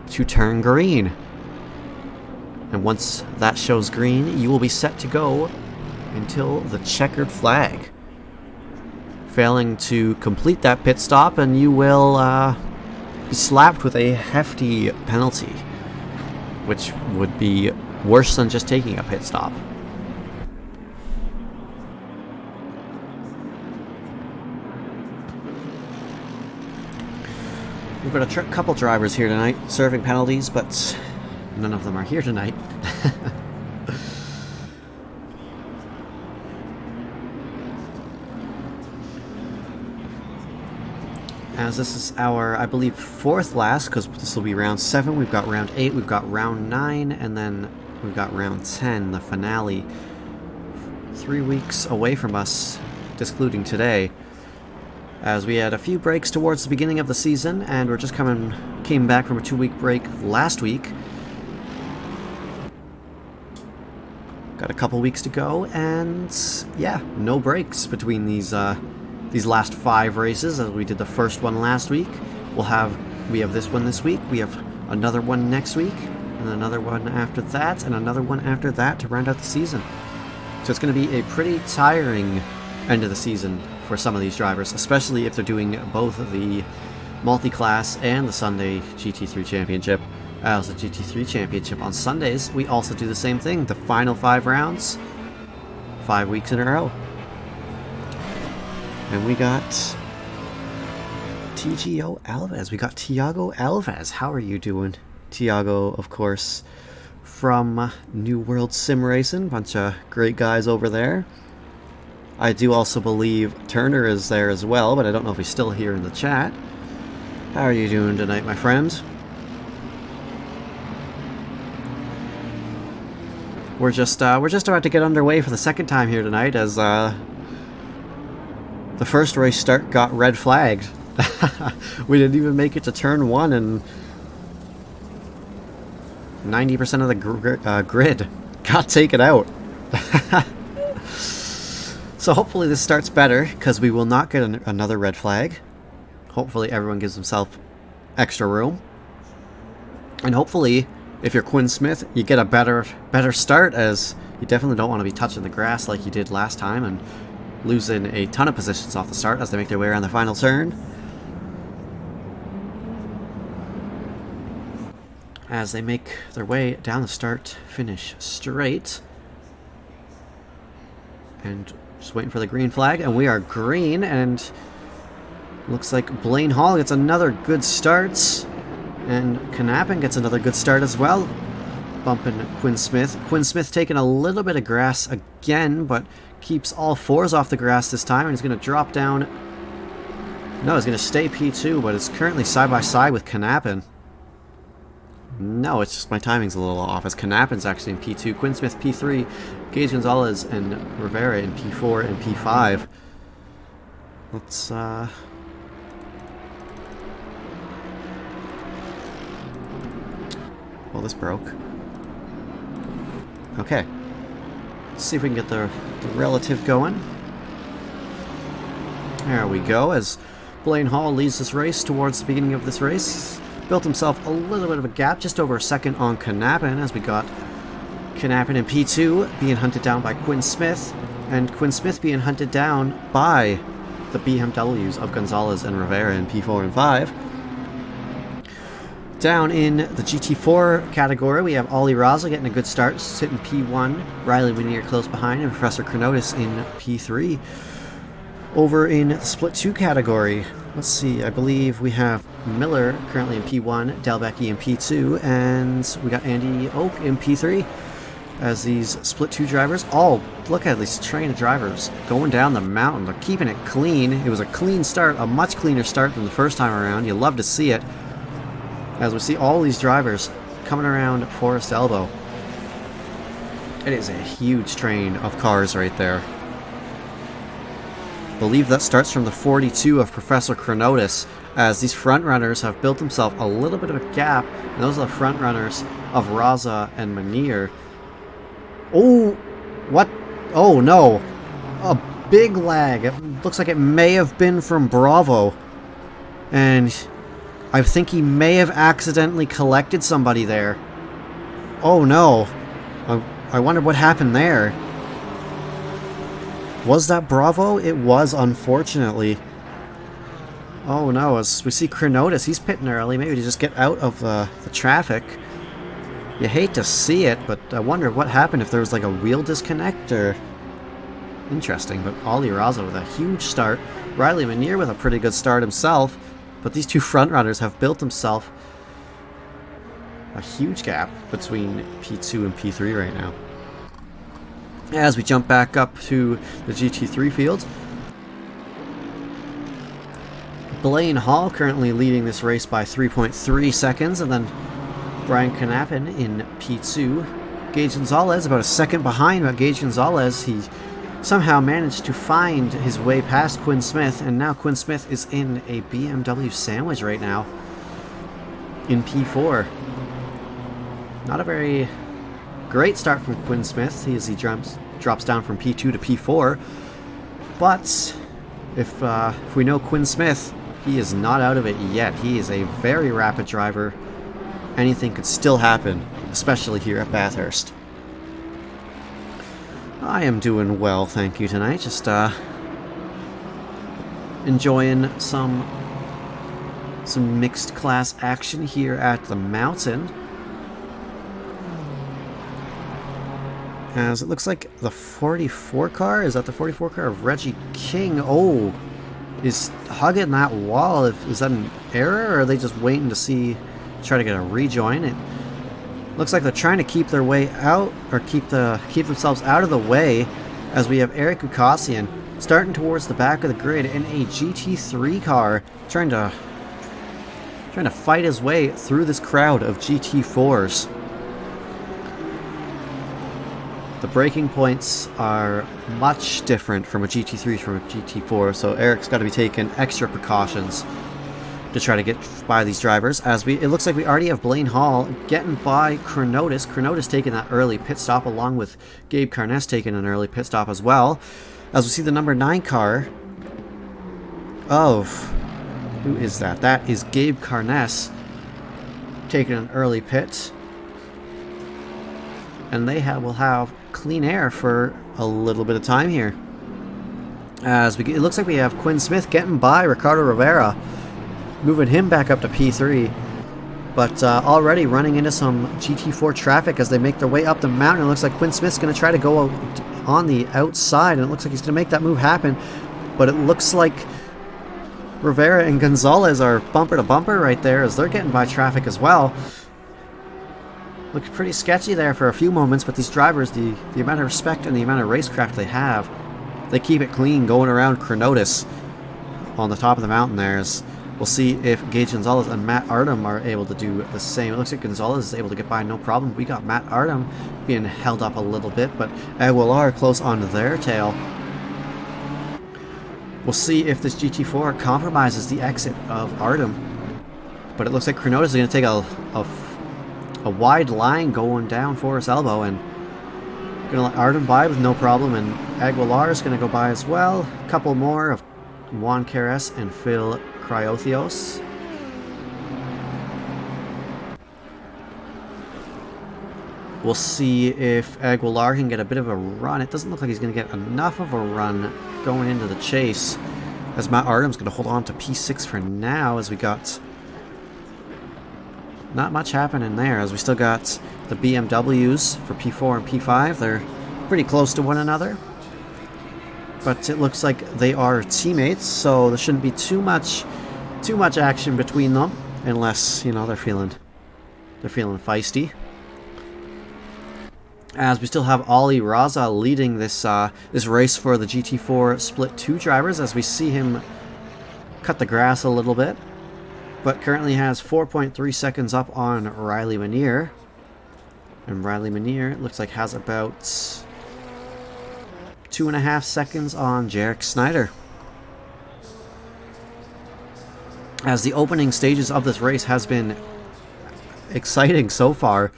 to turn green. And once that shows green, you will be set to go until the checkered flag. Failing to complete that pit stop, and you will be slapped with a hefty penalty, which would be worse than just taking a pit stop. We've got a couple drivers here tonight serving penalties, but none of them are here tonight. As this is our, I believe, 4th last, because this will be round 7, we've got round 8, we've got round 9, and then we've got round 10, the finale. 3 weeks away from us, excluding today, as we had a few breaks towards the beginning of the season, and we're just came back from a 2-week break last week. Got a couple weeks to go, and yeah, no breaks between these last 5 races, as we did the first one last week. We have this one this week, we have another one next week, and another one after that, and another one after that to round out the season. So it's going to be a pretty tiring end of the season for some of these drivers, especially if they're doing both the multi-class and the Sunday GT3 Championship. As the GT3 Championship on Sundays, we also do the same thing, the final 5 rounds, 5 weeks in a row. And we got Tiago Alves. How are you doing? Tiago, of course, from New World Sim Racing. Bunch of great guys over there. I do also believe Turner is there as well, but I don't know if he's still here in the chat. How are you doing tonight, my friend? We're just about to get underway for the second time here tonight, as the first race start got red flagged. We didn't even make it to turn 1, and 90% of the grid got taken out. So hopefully this starts better, because we will not get another red flag. Hopefully everyone gives himself extra room. And hopefully, if you're Quinn Smith, you get a better start, as you definitely don't want to be touching the grass like you did last time and losing a ton of positions off the start as they make their way around the final turn. As they make their way down the start-finish straight. And just waiting for the green flag, and we are green, and looks like Blaine Hall gets another good start, and Knappen gets another good start as well, bumping Quinn Smith. Quinn Smith taking a little bit of grass again, but keeps all 4s off the grass this time, and he's going to drop down. No, he's going to stay P2, but it's currently side by side with Knappen. No, it's just my timing's a little off, as Knappen's actually in P2, Quinn Smith P3, Gage Gonzalez and Rivera in P4 and P5. Let's, well, this broke. Okay. Let's see if we can get the relative going. There we go, as Blaine Hall leads this race towards the beginning of this race. Built himself a little bit of a gap, just over a second on Knappen, as we got Knappen in P2 being hunted down by Quinn Smith, and Quinn Smith being hunted down by the BMWs of Gonzalez and Rivera in P4 and 5. Down in the GT4 category, we have Ollie Raza getting a good start, sitting P1. Riley Weinier close behind, and Professor Chronotis in P3. Over in the Split 2 category, let's see, I believe we have Miller currently in P1, Delbecky in P2, and we got Andy Oak in P3. As these Split 2 drivers, look at these train of drivers going down the mountain. They're keeping it clean. It was a clean start, a much cleaner start than the first time around. You love to see it. As we see all these drivers coming around Forest Elbow. It is a huge train of cars right there. I believe that starts from the 42 of Professor Chronotis, as these front runners have built themselves a little bit of a gap, and those are the front runners of Raza and Weinier. Oh, what? Oh no, a big lag. It looks like it may have been from Bravo, and I think he may have accidentally collected somebody there. Oh no. I wonder what happened there. Was that Bravo? It was, unfortunately. Oh no, as we see Chronotis, he's pitting early, maybe to just get out of the traffic. You hate to see it, but I wonder what happened, if there was like a wheel disconnect or... Interesting, but Ollie Raza with a huge start. Riley Weinier with a pretty good start himself. But these two front runners have built themselves a huge gap between P2 and P3 right now. As we jump back up to the GT3 field, Blaine Hall currently leading this race by 3.3 seconds, and then Brian Knappen in P2. Gage Gonzalez about a second behind, but Gage Gonzalez, he somehow managed to find his way past Quinn Smith, and now Quinn Smith is in a BMW sandwich right now in P4. Not a very great start from Quinn Smith as he drops down from P2 to P4, but if we know Quinn Smith, he is not out of it yet. He is a very rapid driver. Anything could still happen, especially here at Bathurst. I am doing well, thank you, tonight. Just enjoying some mixed class action here at the mountain. As it looks like the 44 car, is that the 44 car of Reggie King? Oh, is hugging that wall. Is that an error, or are they just waiting to try to get a rejoin? It looks like they're trying to keep their way out, or keep themselves out of the way, as we have Eric Ukasian starting towards the back of the grid in a GT3 car, trying to fight his way through this crowd of GT4s. The braking points are much different from a GT3 from a GT4, so Eric's got to be taking extra precautions to try to get by these drivers. It looks like we already have Blaine Hall getting by Chronotis. Chronotis taking that early pit stop, along with Gabe Carness taking an early pit stop as well. As we see the number 9 car of... who is that? That is Gabe Carness taking an early pit. And they will have clean air for a little bit of time here. It looks like we have Quinn Smith getting by Ricardo Rivera, moving him back up to P3, but already running into some GT4 traffic as they make their way up the mountain. It looks like Quinn Smith's going to try to go on the outside, and it looks like he's going to make that move happen, but it looks like Rivera and Gonzalez are bumper to bumper right there as they're getting by traffic as well. Looked pretty sketchy there for a few moments, but these drivers, the amount of respect and the amount of racecraft they have, they keep it clean going around Chronotis on the top of the mountain there. We'll see if Gage Gonzalez and Matt Artem are able to do the same. It looks like Gonzalez is able to get by no problem. We got Matt Artem being held up a little bit, but Aguilar close onto their tail. We'll see if this GT4 compromises the exit of Artem, but it looks like Chronotis is going to take a wide line going down Forest Elbow, and going to let Artem by with no problem, and Aguilar is going to go by as well. A couple more of Juan Carres and Phil Cryothios. We'll see if Aguilar can get a bit of a run. It doesn't look like he's going to get enough of a run going into the chase, as Matt Artem's going to hold on to P6 for now, as we got not much happening there, as we still got the BMWs for P4 and P5. They're pretty close to one another, but it looks like they are teammates, so there shouldn't be too much action between them, unless, you know, they're feeling feisty. As we still have Ollie Raza leading this this race for the GT4 Split 2 drivers, as we see him cut the grass a little bit, but currently has 4.3 seconds up on Riley Manier. And Riley Manier, it looks like, has about 2.5 seconds on Jarek Snyder. As the opening stages of this race has been exciting so far.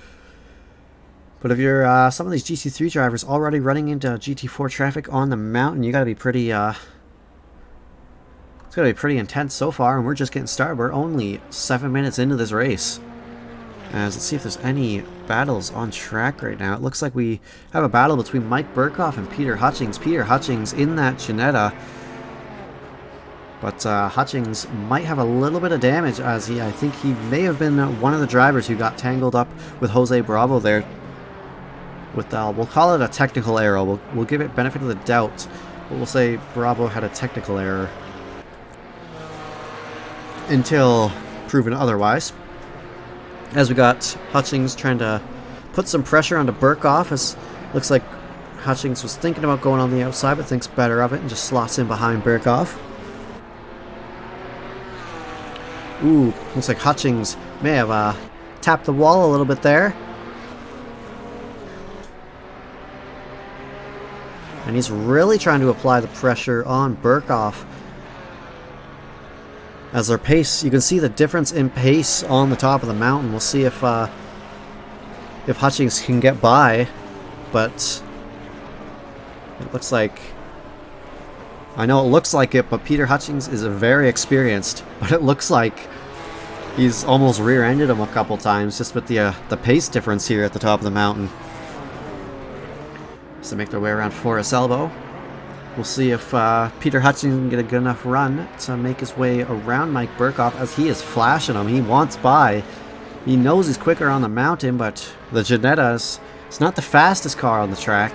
But if you're some of these GT3 drivers already running into GT4 traffic on the mountain, you gotta be pretty it's going to be pretty intense so far, and we're just getting started. We're only 7 minutes into this race. As let's see if there's any battles on track right now. It looks like we have a battle between Mike Burkhoff and Peter Hutchings. Peter Hutchings in that Ginetta, but Hutchings might have a little bit of damage, as I think he may have been one of the drivers who got tangled up with Jose Bravo there. With we'll call it a technical error. We'll give it benefit of the doubt, but we'll say Bravo had a technical error until proven otherwise. As we got Hutchings trying to put some pressure onto Burkhoff, as looks like Hutchings was thinking about going on the outside, but thinks better of it and just slots in behind Burkhoff. Ooh, looks like Hutchings may have tapped the wall a little bit there. And he's really trying to apply the pressure on Burkhoff. As their pace, you can see the difference in pace on the top of the mountain. We'll see if Hutchings can get by, but it looks like, I know it looks like it, but Peter Hutchings is very experienced, but it looks like he's almost rear-ended him a couple times just with the pace difference here at the top of the mountain. So they make their way around Forest Elbow. We'll see if Peter Hutchings can get a good enough run to make his way around Mike Burkhoff, as he is flashing him. He wants by. He knows he's quicker on the mountain, but the Ginetta is not the fastest car on the track.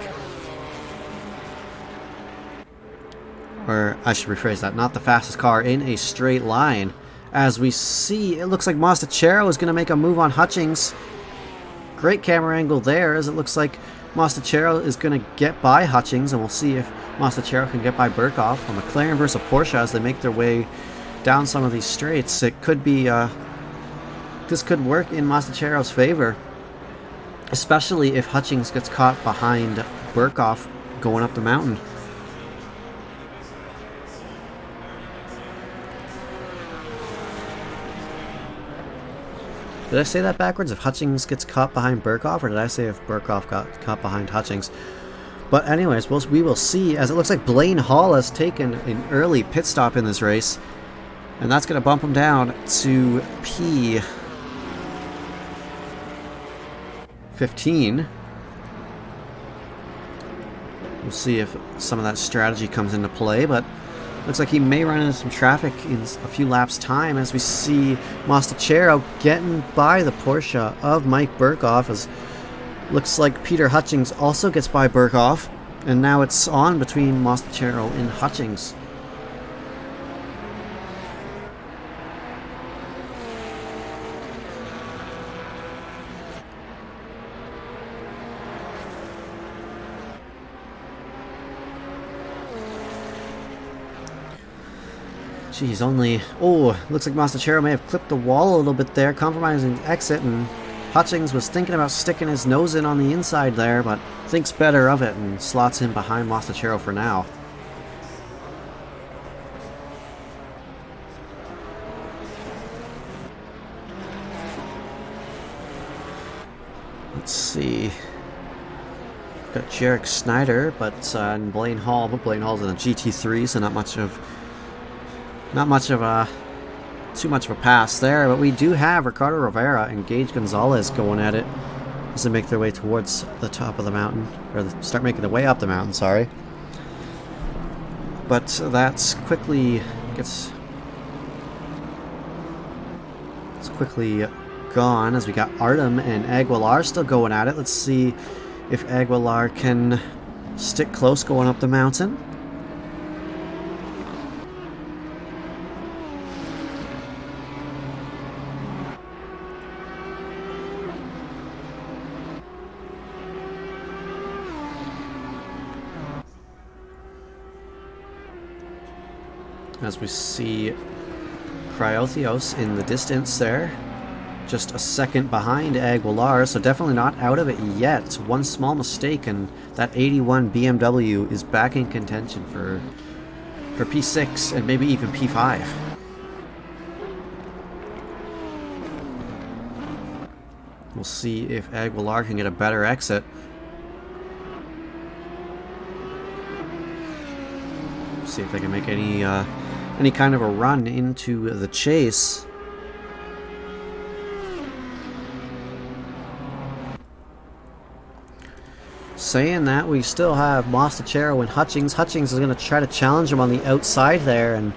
Or I should rephrase that, not the fastest car in a straight line. As we see, it looks like Mostachero is going to make a move on Hutchings. Great camera angle there, as it looks like Mostachero is going to get by Hutchings, and we'll see if Mostachero can get by Burkhoff. A McLaren versus Porsche as they make their way down some of these straights. It could be, this could work in Mostachero's favor, especially if Hutchings gets caught behind Burkhoff going up the mountain. Did I say that backwards? If Hutchings gets caught behind Burkhoff, or did I say if Burkhoff got caught behind Hutchings? But anyways, we will see, as it looks like Blaine Hall has taken an early pit stop in this race, and that's going to bump him down to P15. We'll see if some of that strategy comes into play, but looks like he may run into some traffic in a few laps' time, as we see Mostachero getting by the Porsche of Mike Burkhoff. As looks like Peter Hutchings also gets by Burkhoff, and now it's on between Mostachero and Hutchings. Geez, only... Oh, looks like Mostachero may have clipped the wall a little bit there, compromising the exit, and Hutchings was thinking about sticking his nose in on the inside there, but thinks better of it and slots in behind Mostachero for now. Let's see. We've got Jarek Snyder, but and Blaine Hall, but Blaine Hall's in a GT3, so not much of too much of a pass there. But we do have Ricardo Rivera and Gage Gonzalez going at it as they make their way towards the top of the mountain, or start making their way up the mountain, sorry. But that's quickly gone, as we got Artem and Aguilar still going at it. Let's see if Aguilar can stick close going up the mountain. As we see Cryotheos in the distance there, just a second behind Aguilar, so definitely not out of it yet. One small mistake and that 81 BMW is back in contention for P6 and maybe even P5. We'll see if Aguilar can get a better exit. See if they can make any kind of a run into the chase. Saying that, we still have Mostachero and Hutchings. Hutchings is going to try to challenge him on the outside there and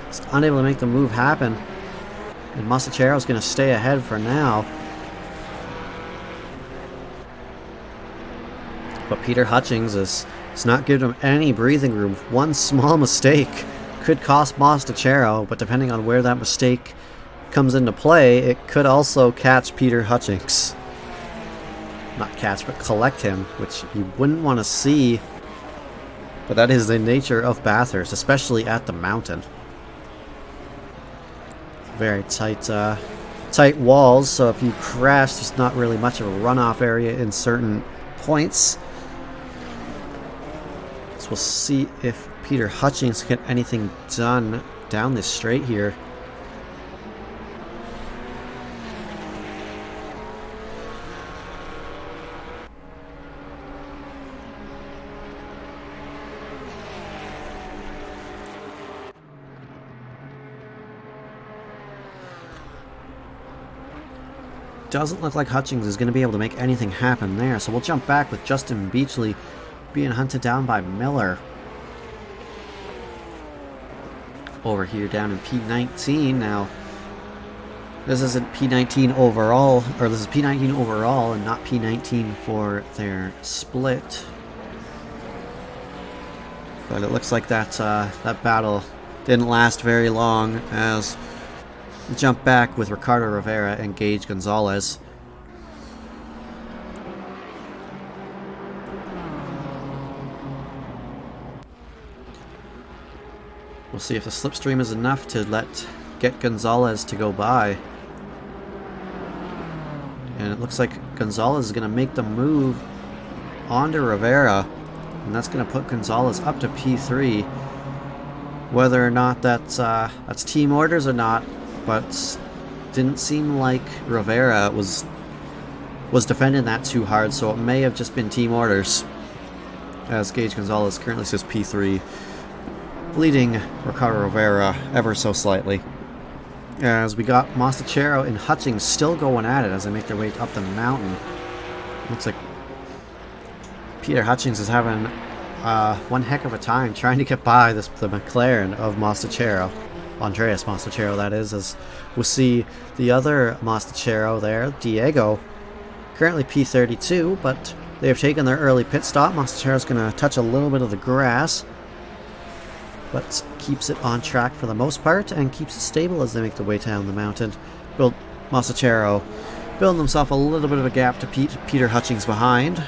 is unable to make the move happen. And Mostachero is going to stay ahead for now. But Peter Hutchings is not giving him any breathing room. One small mistake could cost Mostachero, but depending on where that mistake comes into play, it could also catch Peter Hutchings. Not catch, but collect him, which you wouldn't want to see. But that is the nature of Bathurst, especially at the mountain. Very tight walls, so if you crash, there's not really much of a runoff area in certain points. So we'll see if Peter Hutchings can get anything done down this straight here. Doesn't look like Hutchings is going to be able to make anything happen there, so we'll jump back with Justin Beachley being hunted down by Miller. Over here down in P19 now. This isn't P19 overall, or this is P19 overall and not P19 for their split. But it looks like that battle didn't last very long, as we jump back with Ricardo Rivera and Gage Gonzalez. We'll see if the slipstream is enough to get Gonzalez to go by. And it looks like Gonzalez is going to make the move onto Rivera. And that's going to put Gonzalez up to P3. Whether or not that's team orders or not, but didn't seem like Rivera was defending that too hard, so it may have just been team orders. As Gage Gonzalez currently says P3. Leading Ricardo Rivera ever so slightly. As we got Mostachero and Hutchings still going at it as they make their way up the mountain. Looks like Peter Hutchings is having one heck of a time trying to get by the McLaren of Mostachero. Andreas Mostachero, that is, as we'll see the other Mostachero there, Diego, currently P32, but they have taken their early pit stop. Mostachero's going to touch a little bit of the grass, but keeps it on track for the most part and keeps it stable as they make their way down the mountain. Mostachero building himself a little bit of a gap to Peter Hutchings behind,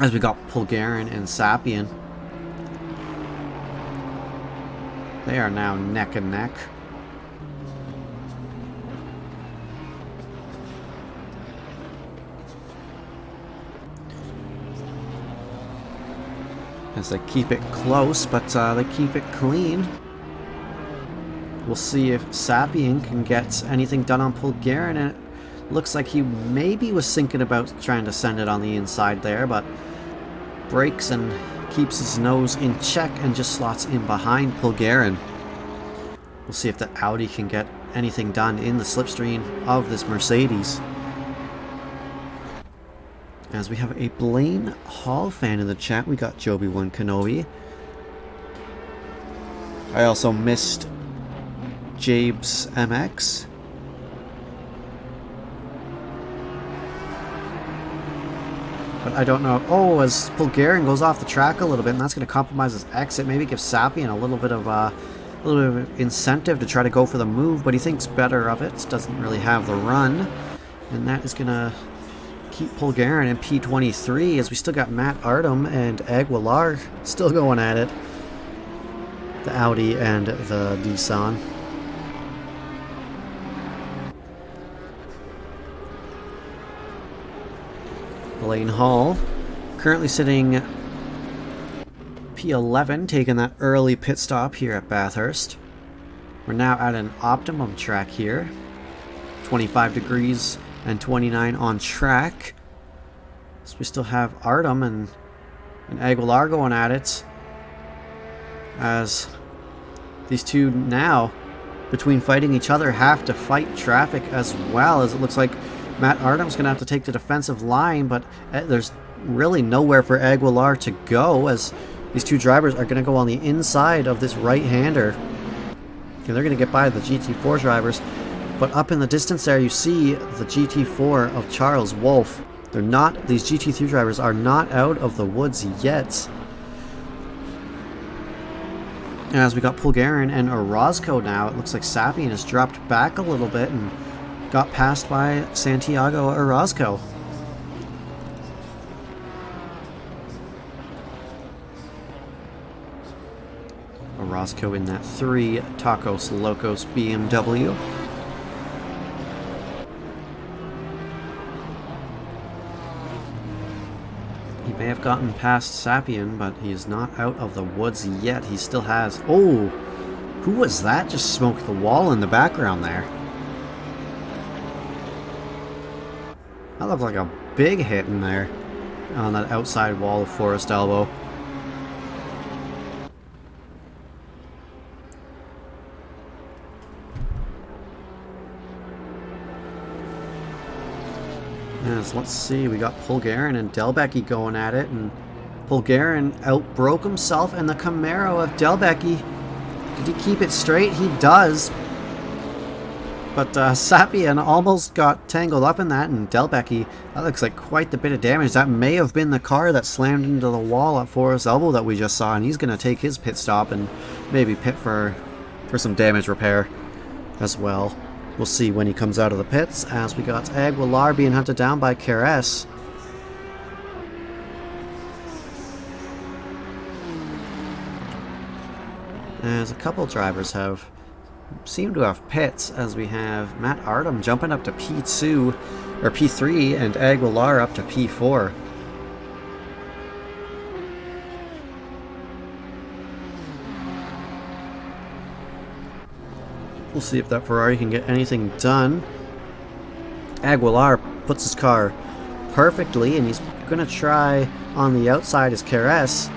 as we got Pulgarin and Sapien. They are now neck and neck. As they keep it close, but they keep it clean. We'll see if Sapien can get anything done on Pulgarin, and it looks like he maybe was thinking about trying to send it on the inside there, but brakes and keeps his nose in check and just slots in behind Pulgarin. We'll see if the Audi can get anything done in the slipstream of this Mercedes. As we have a Blaine Hall fan in the chat, we got Joby1 Kenobi. I also missed Jabes MX. But I don't know. Oh, as Bulgarian goes off the track a little bit, and that's going to compromise his exit. Maybe give Sapien a little bit of incentive to try to go for the move, but he thinks better of it. Doesn't really have the run, and that is going to keep Bulgarian in P23, as we still got Matt Artem and Aguilar still going at it. The Audi and the Nissan. Blaine Hall currently sitting P11, taking that early pit stop here at Bathurst. We're now at an optimum track here. 25 degrees and 29 on track. So we still have Artem and Aguilar going at it, as these two now, between fighting each other, have to fight traffic as well, as it looks like Matt Artem's going to have to take the defensive line, but there's really nowhere for Aguilar to go, as these two drivers are going to go on the inside of this right-hander. And they're going to get by the GT4 drivers, but up in the distance there you see the GT4 of Charles Wolfe. They're not, these GT3 drivers are not out of the woods yet. As we got Bulgarian and Orozco now, it looks like Sapien has dropped back a little bit and got passed by Santiago Orozco. Orozco in that 3 Tacos Locos BMW. He may have gotten past Sapien, but he is not out of the woods yet. He still has... Oh! Who was that? Just smoked the wall in the background there. That looked like a big hit in there on that outside wall of Forest Elbow. Yes, let's see, we got Bulgarian and Delbecki going at it, and Bulgarian outbroke himself, and the Camaro of Delbecki, did he keep it straight? He does. But Sapien almost got tangled up in that, and Delbecki, that looks like quite the bit of damage. That may have been the car that slammed into the wall at Forest Elbow that we just saw, and he's going to take his pit stop and maybe pit for some damage repair as well. We'll see when he comes out of the pits, as we got Aguilar being hunted down by Keres. As a couple drivers seem to have pits, as we have Matt Artem jumping up to P2 or P3 and Aguilar up to P4. We'll see if that Ferrari can get anything done. Aguilar puts his car perfectly, and he's going to try on the outside as Keres.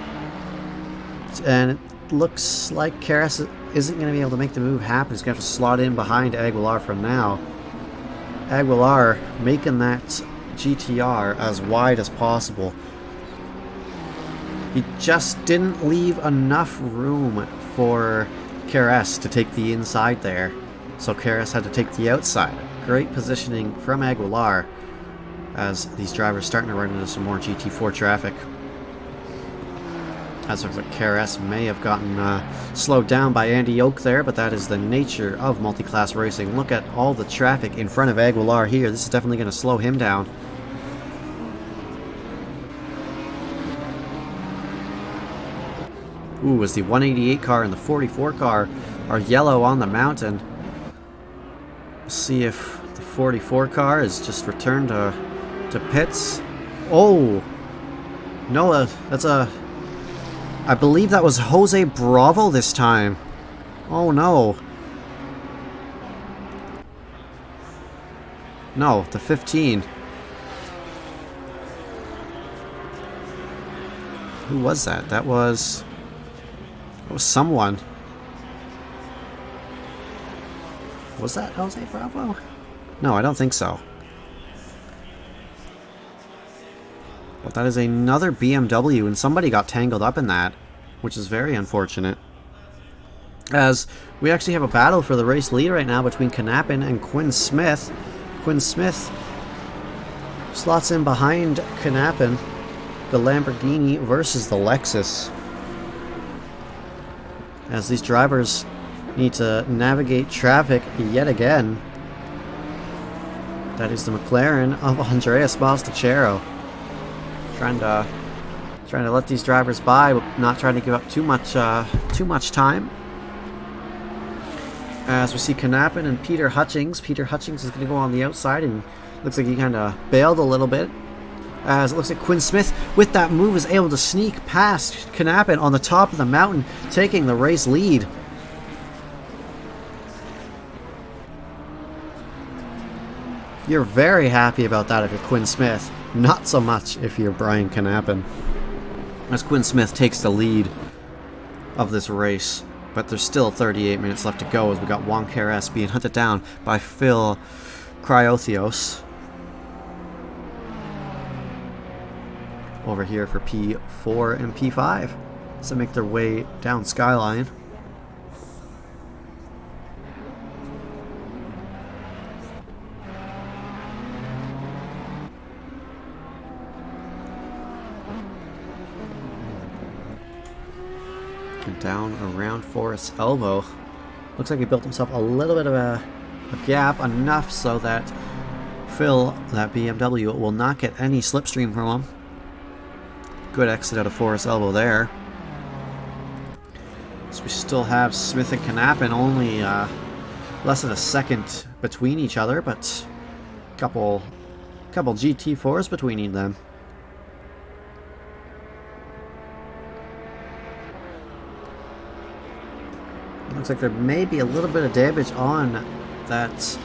And it looks like Keres isn't going to be able to make the move happen. He's going to have to slot in behind Aguilar for now. Aguilar making that GTR as wide as possible. He just didn't leave enough room for Keres to take the inside there, so Keres had to take the outside. Great positioning from Aguilar, as these drivers starting to run into some more GT4 traffic. As looks like Keres may have gotten slowed down by Andy Oak there, but that is the nature of multi-class racing. Look at all the traffic in front of Aguilar here. This is definitely going to slow him down. Ooh, as the 188 car and the 44 car are yellow on the mountain. We'll see if the 44 car is just returned to pits. Oh! No, that's a... I believe that was Jose Bravo this time. Oh no. No, the 15. Who was that? That was someone. Was that Jose Bravo? No, I don't think so. But that is another BMW, and somebody got tangled up in that, which is very unfortunate. As we actually have a battle for the race lead right now between Knappen and Quinn Smith. Quinn Smith slots in behind Knappen. the Lamborghini versus the Lexus. As these drivers need to navigate traffic yet again. That is the McLaren of Andreas Maldonado. Trying to let these drivers by, but not trying to give up too much time. As we see Knappen and Peter Hutchings. Peter Hutchings is going to go on the outside, and looks like he kind of bailed a little bit. As it looks like Quinn Smith, with that move, is able to sneak past Knappen on the top of the mountain, taking the race lead. You're very happy about that if you're Quinn Smith. Not so much if you're Brian Knappen. As Quinn Smith takes the lead of this race. But there's still 38 minutes left to go as we got Juan Carres being hunted down by Phil Cryothios. Over here for P4 and P5. So make their way down Skyline. And down around Forest Elbow. Looks like he built himself a little bit of a gap, enough so that Phil, that BMW, will not get any slipstream from him. Good exit out of Forest Elbow there. So we still have Smith and Knappen, only less than a second between each other, but couple GT4s between them. Looks like there may be a little bit of damage on that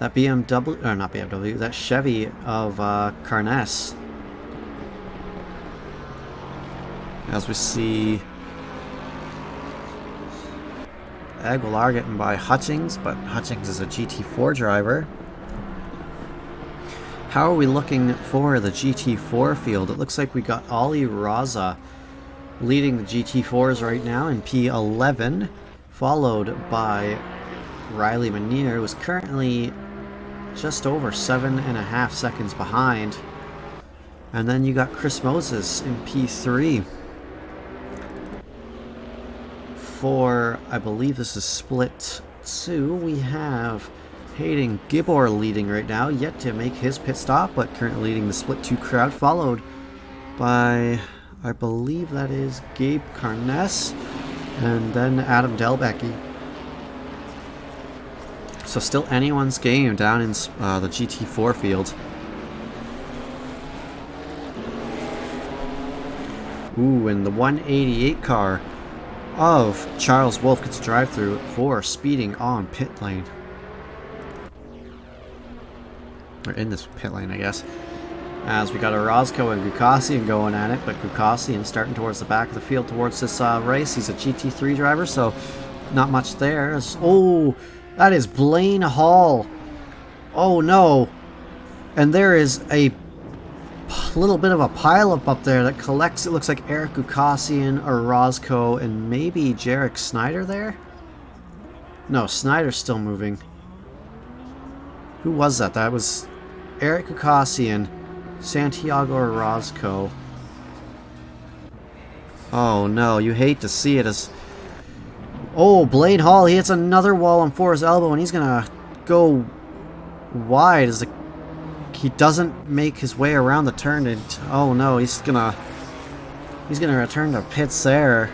BMW, or not BMW, that Chevy of Carnes. As we see Aguilar getting by Hutchings, but Hutchings is a GT4 driver. How are we looking for the GT4 field? It looks like we got Ali Raza leading the GT4s right now in P11, followed by Riley Manier, who is currently just over 7.5 seconds behind. And then you got Chris Moses in P3. For, I believe this is split 2, we have Hayden Gibor leading right now, yet to make his pit stop, but currently leading the split 2 crowd, followed by, I believe that is Gabe Carnes, and then Adam Delbecke. So still anyone's game down in the GT4 field. Ooh, and the 188 car of Charles Wolf gets a drive-through for speeding on pit lane. Or in this pit lane, I guess. As we got Orozco and Gukasian going at it, but Gukasian starting towards the back of the field towards this race. He's a GT3 driver, so not much there. Oh, that is Blaine Hall. Oh no. And there is a little bit of a pileup up there that collects, it looks like Eric Gukasian, Orozco, and maybe Jarek Snyder there? No, Snyder's still moving. Who was that? That was Eric Gukasian, Santiago Orozco. Oh no, you hate to see it as... Oh, Blaine Hall, he hits another wall on Forest Elbow, and he's gonna go wide as he doesn't make his way around the turn. And oh no, he's gonna return to pits there.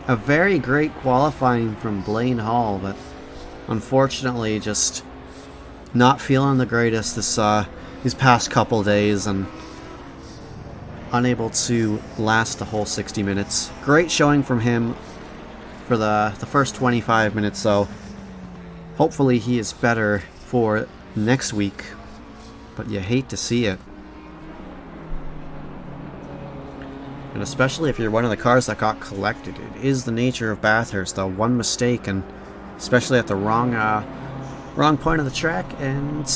A very great qualifying from Blaine Hall, but unfortunately just not feeling the greatest these past couple days and unable to last the whole 60 minutes. Great showing from him for the first 25 minutes, so hopefully he is better for next week, but you hate to see it. And especially if you're one of the cars that got collected. It is the nature of Bathurst, though. One mistake, and especially at the wrong point of the track, and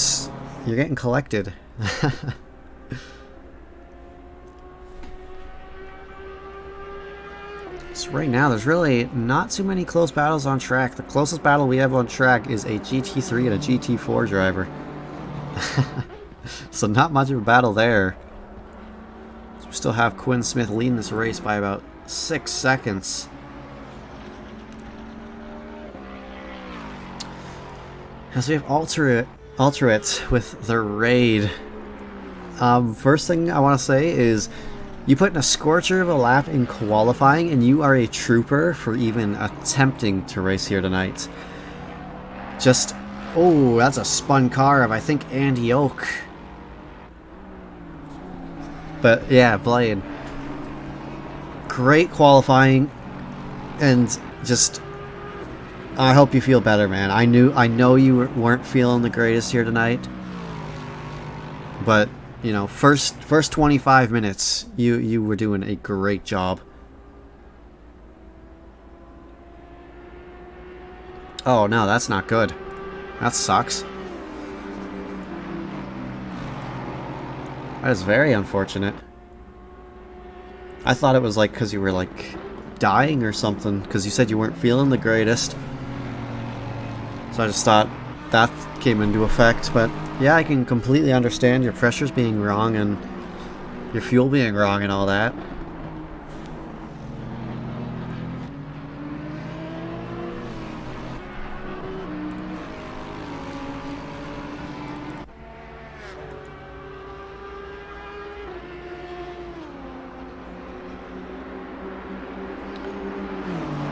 you're getting collected. So right now, there's really not too many close battles on track. The closest battle we have on track is a GT3 and a GT4 driver. So not much of a battle there. We still have Quinn Smith leading this race by about 6 seconds. As we have Alterates with the raid. First thing I want to say is you put in a scorcher of a lap in qualifying and you are a trooper for even attempting to race here tonight. Just, oh, that's a spun car of I think Andy Oak. But yeah, Blaine. Great qualifying and just I hope you feel better, man. I know you weren't feeling the greatest here tonight. But, you know, first 25 minutes, you were doing a great job. Oh, no, that's not good. That sucks. That is very unfortunate. I thought it was like because you were like dying or something, because you said you weren't feeling the greatest. So I just thought that came into effect, but yeah, I can completely understand your pressures being wrong and your fuel being wrong and all that.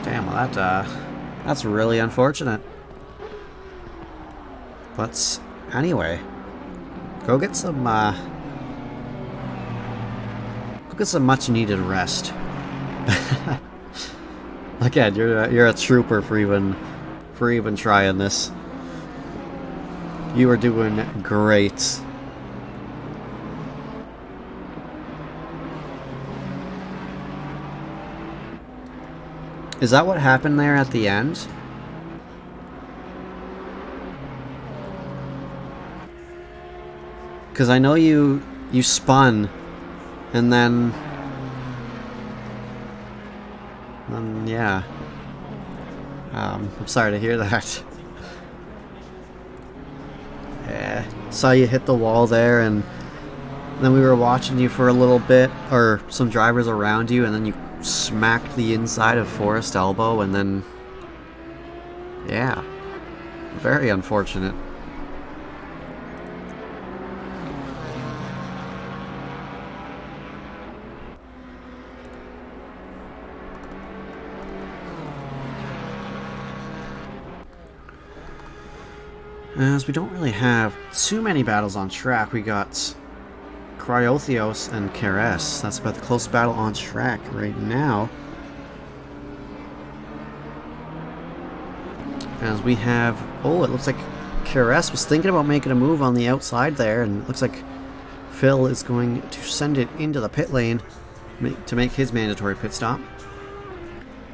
Damn, well that's really unfortunate. But anyway, go get some much needed rest. Again, you're a trooper for even trying this. You are doing great. Is that what happened there at the end? Because I know you spun, and then yeah. I'm sorry to hear that. Yeah, saw you hit the wall there, and then we were watching you for a little bit, or some drivers around you, and then you smacked the inside of Forest Elbow, and then yeah, very unfortunate. As we don't really have too many battles on track, we got Cryotheos and Keres. That's about the closest battle on track right now. As we have... Oh, it looks like Keres was thinking about making a move on the outside there, and it looks like Phil is going to send it into the pit lane to make his mandatory pit stop.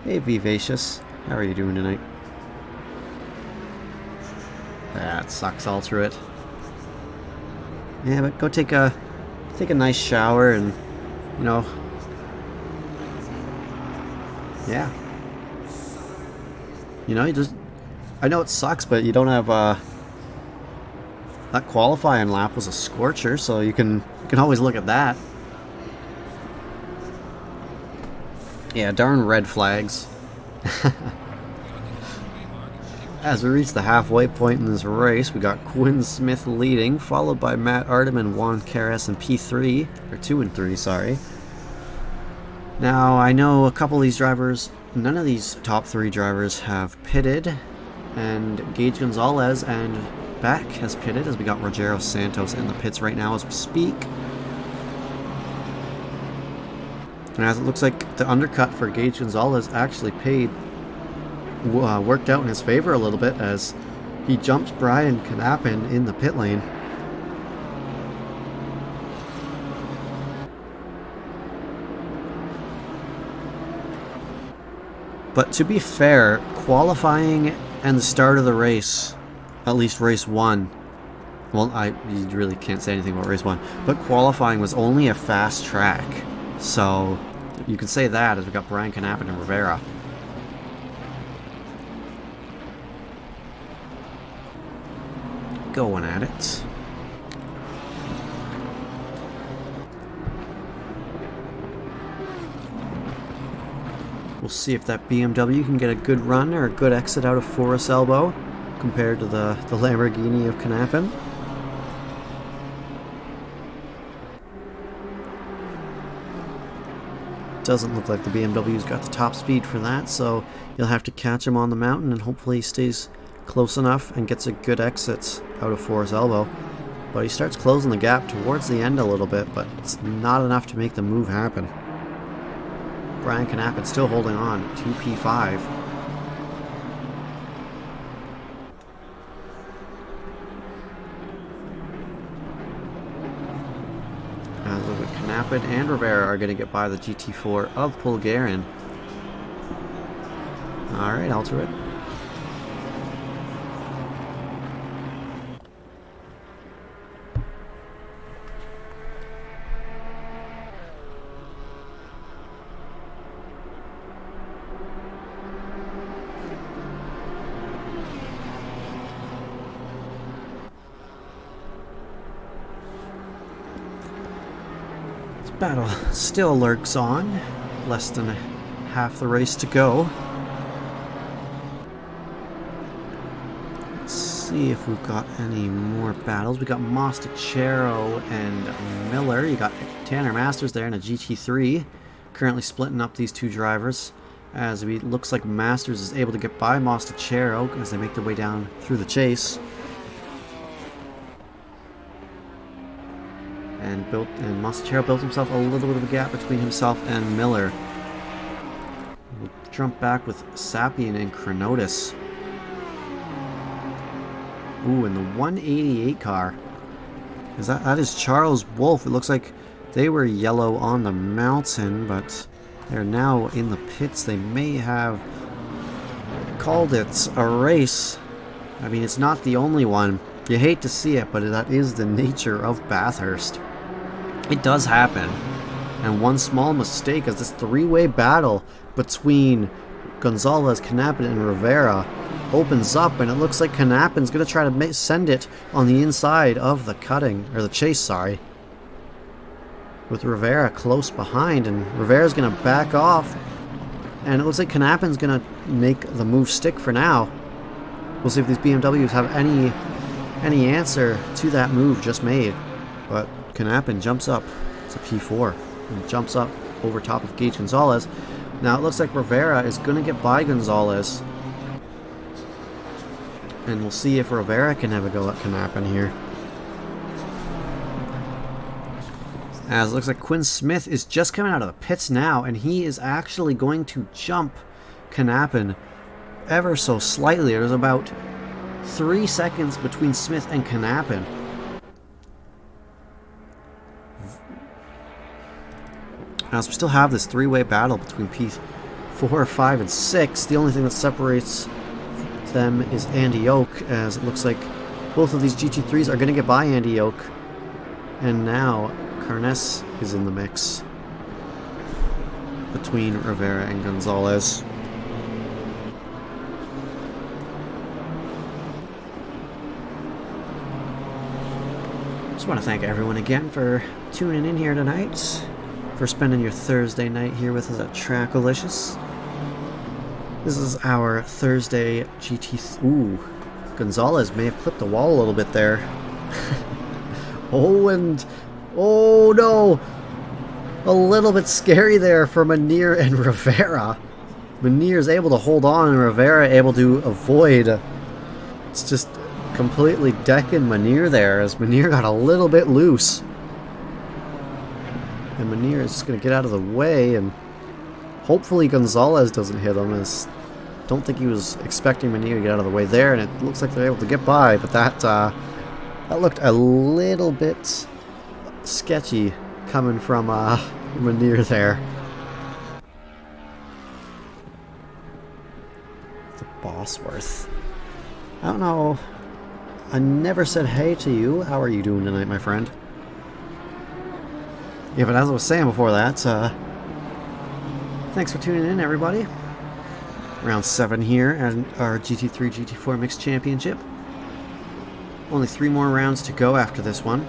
Hey, Vivacious. How are you doing tonight? That sucks all through it. Yeah, but go take a nice shower and, you know, yeah. You know, you just, I know it sucks, but you don't have, that qualifying lap was a scorcher, so you can always look at that. Yeah, darn red flags. As we reach the halfway point in this race, we got Quinn Smith leading, followed by Matt Artem and Juan Keres in P3, or 2 and 3, sorry. Now, I know a couple of these drivers, none of these top 3 drivers have pitted, and Gage Gonzalez and Beck has pitted, as we got Rogero Santos in the pits right now as we speak. And as it looks like the undercut for Gage Gonzalez actually worked out in his favor a little bit, as he jumps Brian Knapin in the pit lane. But to be fair, qualifying and the start of the race, at least race 1, well, you really can't say anything about race 1, but qualifying was only a fast track, so you can say that as we got Brian Knapin and Rivera. Going at it. We'll see if that BMW can get a good run or a good exit out of Forest Elbow compared to the Lamborghini of Knappen. Doesn't look like the BMW's got the top speed for that, so you'll have to catch him on the mountain and hopefully he stays close enough and gets a good exit out of Forest Elbow. But he starts closing the gap towards the end a little bit, but it's not enough to make the move happen. Brian Knappen still holding on to P5. Knappen and Rivera are going to get by the GT4 of Bulgarian. Alright, alter it. Battle still lurks on. Less than half the race to go. Let's see if we've got any more battles. We got Mostachero and Miller. You got Tanner Masters there in a GT3. Currently splitting up these two drivers. As it looks like Masters is able to get by Mostachero as they make their way down through the chase. And Mostachero built himself a little bit of a gap between himself and Miller. We'll jump back with Sapien and Chronotis. Ooh, and the 188 car. That is Charles Wolf. It looks like they were yellow on the mountain, but they're now in the pits. They may have called it a race. I mean, it's not the only one. You hate to see it, but that is the nature of Bathurst. It does happen. And one small mistake as this three-way battle between Gonzalez, Knappen, and Rivera opens up, and it looks like Knappen's going to try to send it on the inside of the cutting, or the chase, sorry. With Rivera close behind, and Rivera's going to back off. And it looks like Knappen's going to make the move stick for now. We'll see if these BMWs have any answer to that move just made. But Knappen jumps up to P4 and jumps up over top of Gage Gonzalez. Now it looks like Rivera is going to get by Gonzalez. And we'll see if Rivera can have a go at Knappen here. As it looks like Quinn Smith is just coming out of the pits now, and he is actually going to jump Knappen ever so slightly. There's about 3 seconds between Smith and Knappen. As we still have this three-way battle between P4, 5, and 6, the only thing that separates them is Andy Oak, as it looks like both of these GT3s are going to get by Andy Oak. And now Carnes is in the mix between Rivera and Gonzalez. Just want to thank everyone again for tuning in here tonight, for spending your Thursday night here with us at Trackilicious. This is our Thursday GT. Ooh, Gonzalez may have clipped the wall a little bit there. Oh no! A little bit scary there for Summeer and Rivera. Summeer is able to hold on and Rivera able to avoid. It's just completely decking Summeer there, as Summeer got a little bit loose. And Summeer is just going to get out of the way, and hopefully Gonzalez doesn't hit him, as I don't think he was expecting Summeer to get out of the way there, and it looks like they're able to get by, but that looked a little bit sketchy coming from Summeer there. The Bosworth. I don't know. I never said hey to you. How are you doing tonight, my friend? Yeah, but as I was saying before that, thanks for tuning in, everybody. Round 7 here at our GT3 GT4 Mixed Championship. Only 3 more rounds to go after this one.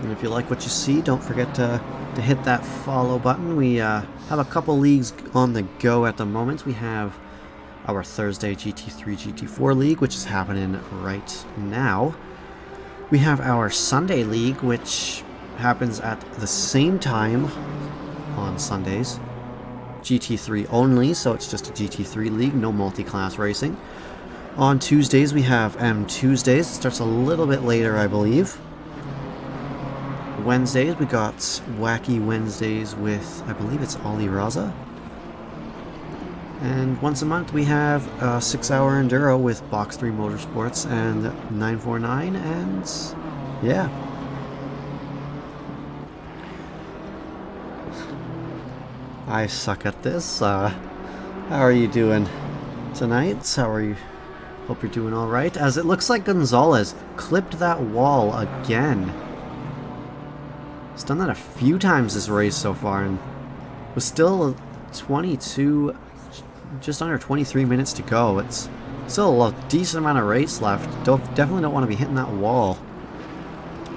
And if you like what you see, don't forget to hit that follow button. We have a couple leagues on the go at the moment. We have our Thursday GT3, GT4 league, which is happening right now. We have our Sunday league, which happens at the same time on Sundays. GT3 only, so it's just a GT3 league, no multi-class racing. On Tuesdays, we have Tuesdays. It starts a little bit later, I believe. Wednesdays, we got Wacky Wednesdays with, I believe it's Ollie Raza. And once a month, we have a 6-hour Enduro with Box 3 Motorsports and 949, and yeah. I suck at this. How are you doing tonight? How are you? Hope you're doing alright. As it looks like Gonzalez clipped that wall again. He's done that a few times this race so far, and was still 22, just under 23 minutes to go. It's still a decent amount of race left. Definitely don't want to be hitting that wall.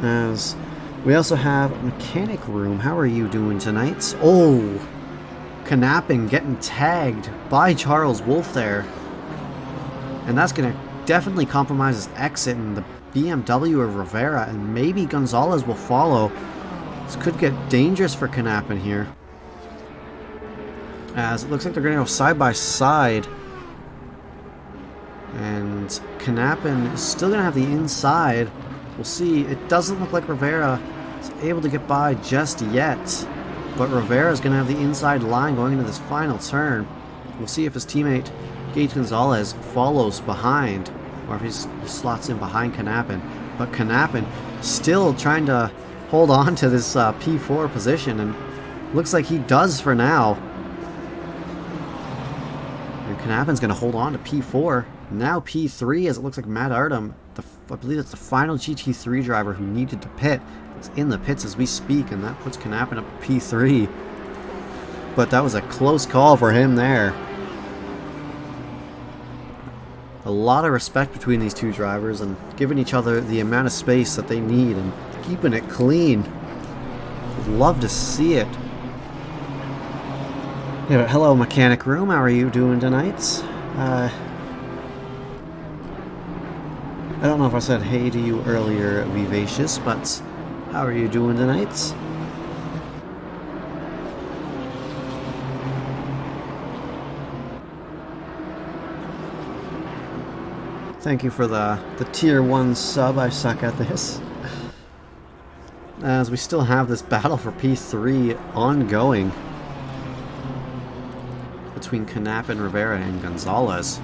As we also have Mechanic Room. How are you doing tonight? Oh, Knapping getting tagged by Charles Wolf there. And that's going to definitely compromise his exit in the BMW of Rivera, and maybe Gonzalez will follow. This could get dangerous for Knapping here, as it looks like they're going to go side by side. And Knapping is still going to have the inside. We'll see. It doesn't look like Rivera is able to get by just yet, but Rivera is going to have the inside line going into this final turn. We'll see if his teammate Gage Gonzalez follows behind, or if he slots in behind Knapping. But Knapping still trying to hold on to this P4 position, and looks like he does for now. And Knapping's going to hold on to P4. Now P3, as it looks like Matt Artem, I believe it's the final GT3 driver who needed to pit, is in the pits as we speak, and that puts Knapping up to P3. But that was a close call for him there. A lot of respect between these two drivers, and giving each other the amount of space that they need, and keeping it clean. Would love to see it. Yeah, but hello, Mechanic Room. How are you doing tonight? I don't know if I said hey to you earlier, Vivacious, but how are you doing tonight? Thank you for the tier 1 sub. I suck at this. As we still have this battle for P3 ongoing between Knapping, Rivera, and Gonzalez.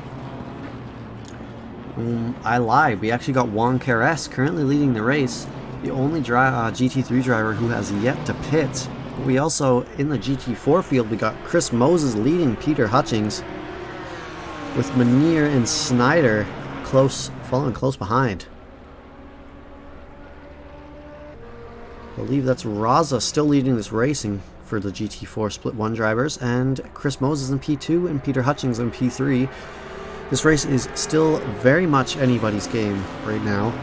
I lied. We actually got Juan Carres currently leading the race, the only GT3 driver who has yet to pit. We also, in the GT4 field, we got Chris Moses leading Peter Hutchings, with Manier and Snyder following close behind. I believe that's Raza still leading this racing for the GT4 Split 1 drivers, and Chris Moses in P2 and Peter Hutchings in P3. This race is still very much anybody's game right now.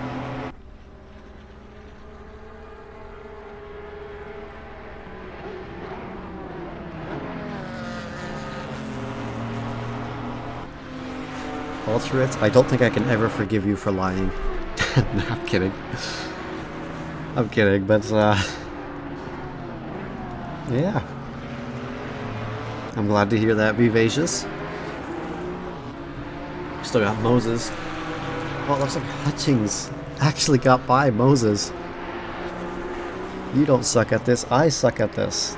Ultraviolet, I don't think I can ever forgive you for lying. No, I'm kidding. I'm kidding, but yeah. I'm glad to hear that, Vivacious. Still got Moses. Oh, it looks like Hutchings actually got by Moses. You don't suck at this, I suck at this.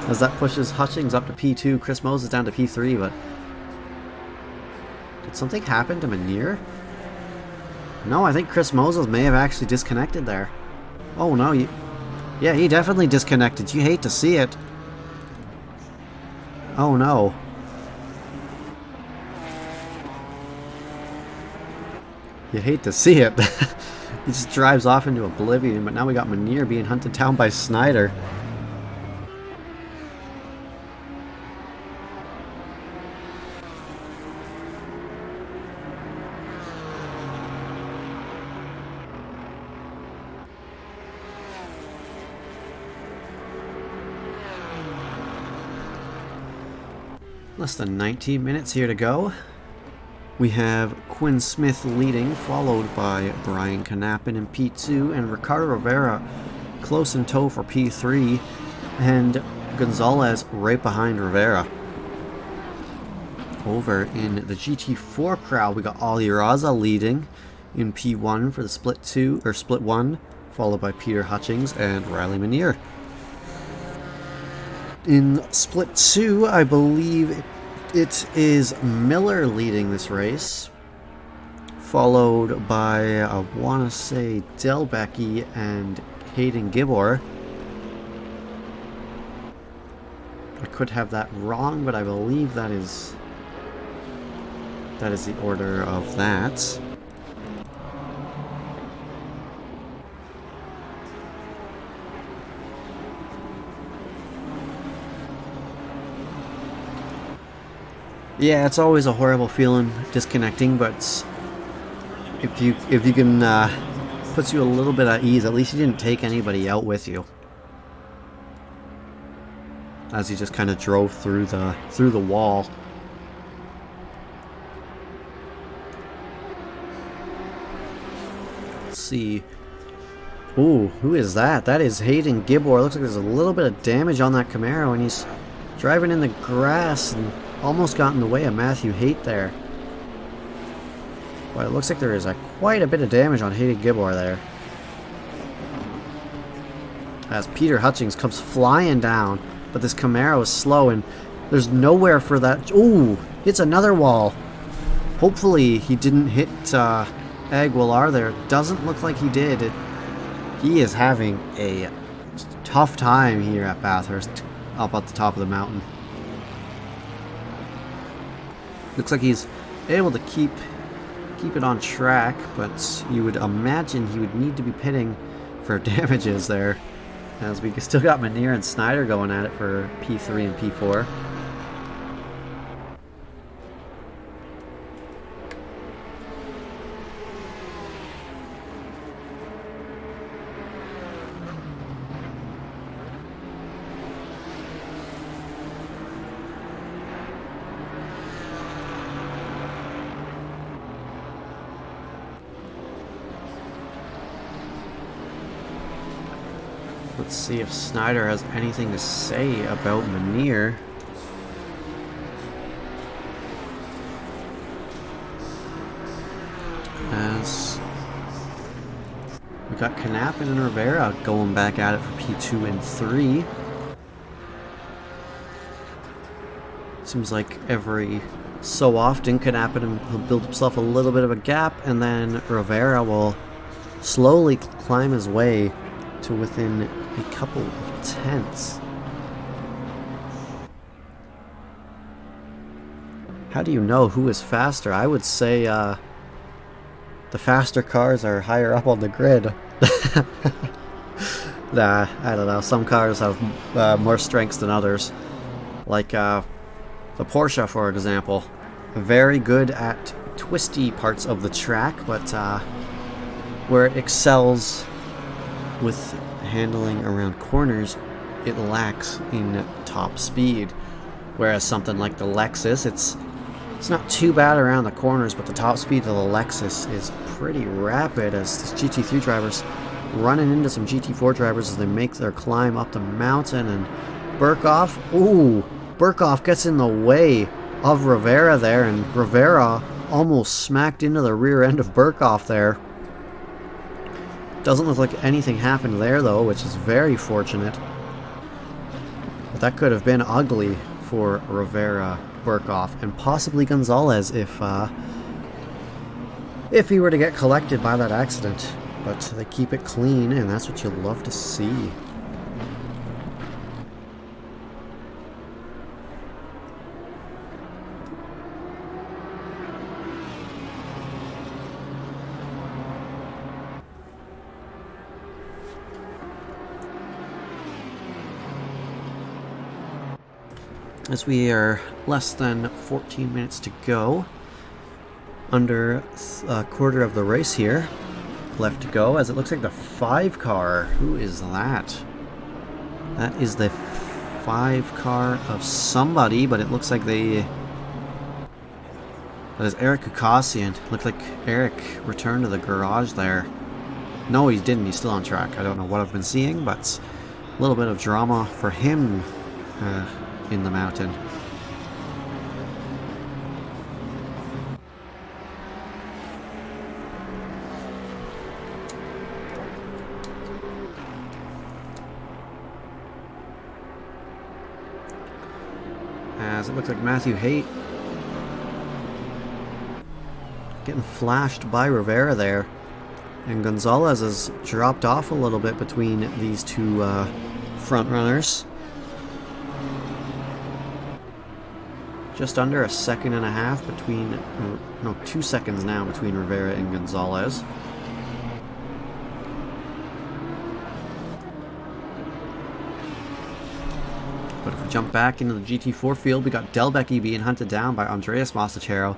As that pushes Hutchings up to P2, Chris Moses down to P3, but did something happen to Manier? No, I think Chris Moses may have actually disconnected there. Oh no, yeah, he definitely disconnected. You hate to see it. Oh no. You hate to see it. He just drives off into oblivion, but now we got Manier being hunted down by Snyder. Less than 19 minutes here to go. We have Quinn Smith leading, followed by Brian Knappen in P2 and Ricardo Rivera close in tow for P3, and Gonzalez right behind Rivera. Over in the GT4 crowd, we got Ali Raza leading in P1 for the split 1, followed by Peter Hutchings and Riley Minier. In split 2, I believe it is Miller leading this race, followed by, I want to say, Delbecki and Hayden Gibbor. I could have that wrong, but I believe that is the order of that. Yeah, it's always a horrible feeling disconnecting, but if you can puts you a little bit at ease. At least you didn't take anybody out with you, as you just kind of drove through the wall. Let's see. Ooh, who is that? That is Hayden Gibbor. Looks like there's a little bit of damage on that Camaro, and he's driving in the grass and almost got in the way of Matthew Haight there. But it looks like there is quite a bit of damage on Hayden Gibbor there, as Peter Hutchings comes flying down, but this Camaro is slow and there's nowhere for that. Ooh, hits another wall. Hopefully he didn't hit Aguilar there. Doesn't look like he did. He is having a tough time here at Bathurst, up at the top of the mountain. Looks like he's able to keep it on track, but you would imagine he would need to be pitting for damages there, as we still got Minier and Snyder going at it for P3 and P4. Let's see if Snyder has anything to say about Minier. As we got Knappen and Rivera going back at it for P2 and 3. Seems like every so often Knappen will build himself a little bit of a gap, and then Rivera will slowly climb his way to within a couple of tenths. How do you know who is faster? I would say the faster cars are higher up on the grid. Nah, I don't know. Some cars have more strengths than others. Like the Porsche, for example. Very good at twisty parts of the track, but where it excels with handling around corners, it lacks in top speed. Whereas something like the Lexus, it's not too bad around the corners, but the top speed of the Lexus is pretty rapid, as the GT3 drivers running into some GT4 drivers as they make their climb up the mountain. And Burkhoff gets in the way of Rivera there, and Rivera almost smacked into the rear end of Burkhoff there. Doesn't look like anything happened there though, which is very fortunate. But that could have been ugly for Rivera, Burkhoff, and possibly Gonzalez if he were to get collected by that accident. But they keep it clean, and that's what you love to see. As we are less than 14 minutes to go, under a quarter of the race here left to go, as it looks like the 5 car. Who is that? That is the 5 car of somebody, but it looks like they... That is Eric Kukasian. Looked like Eric returned to the garage there. No, he didn't. He's still on track. I don't know what I've been seeing, but a little bit of drama for him in the mountain. As it looks like Matthew Haight getting flashed by Rivera there. And Gonzalez has dropped off a little bit between these two front runners. Just under a second and a half between, no, 2 seconds now between Rivera and Gonzalez. But if we jump back into the GT4 field, we got Delbecki being hunted down by Andreas Mastachero.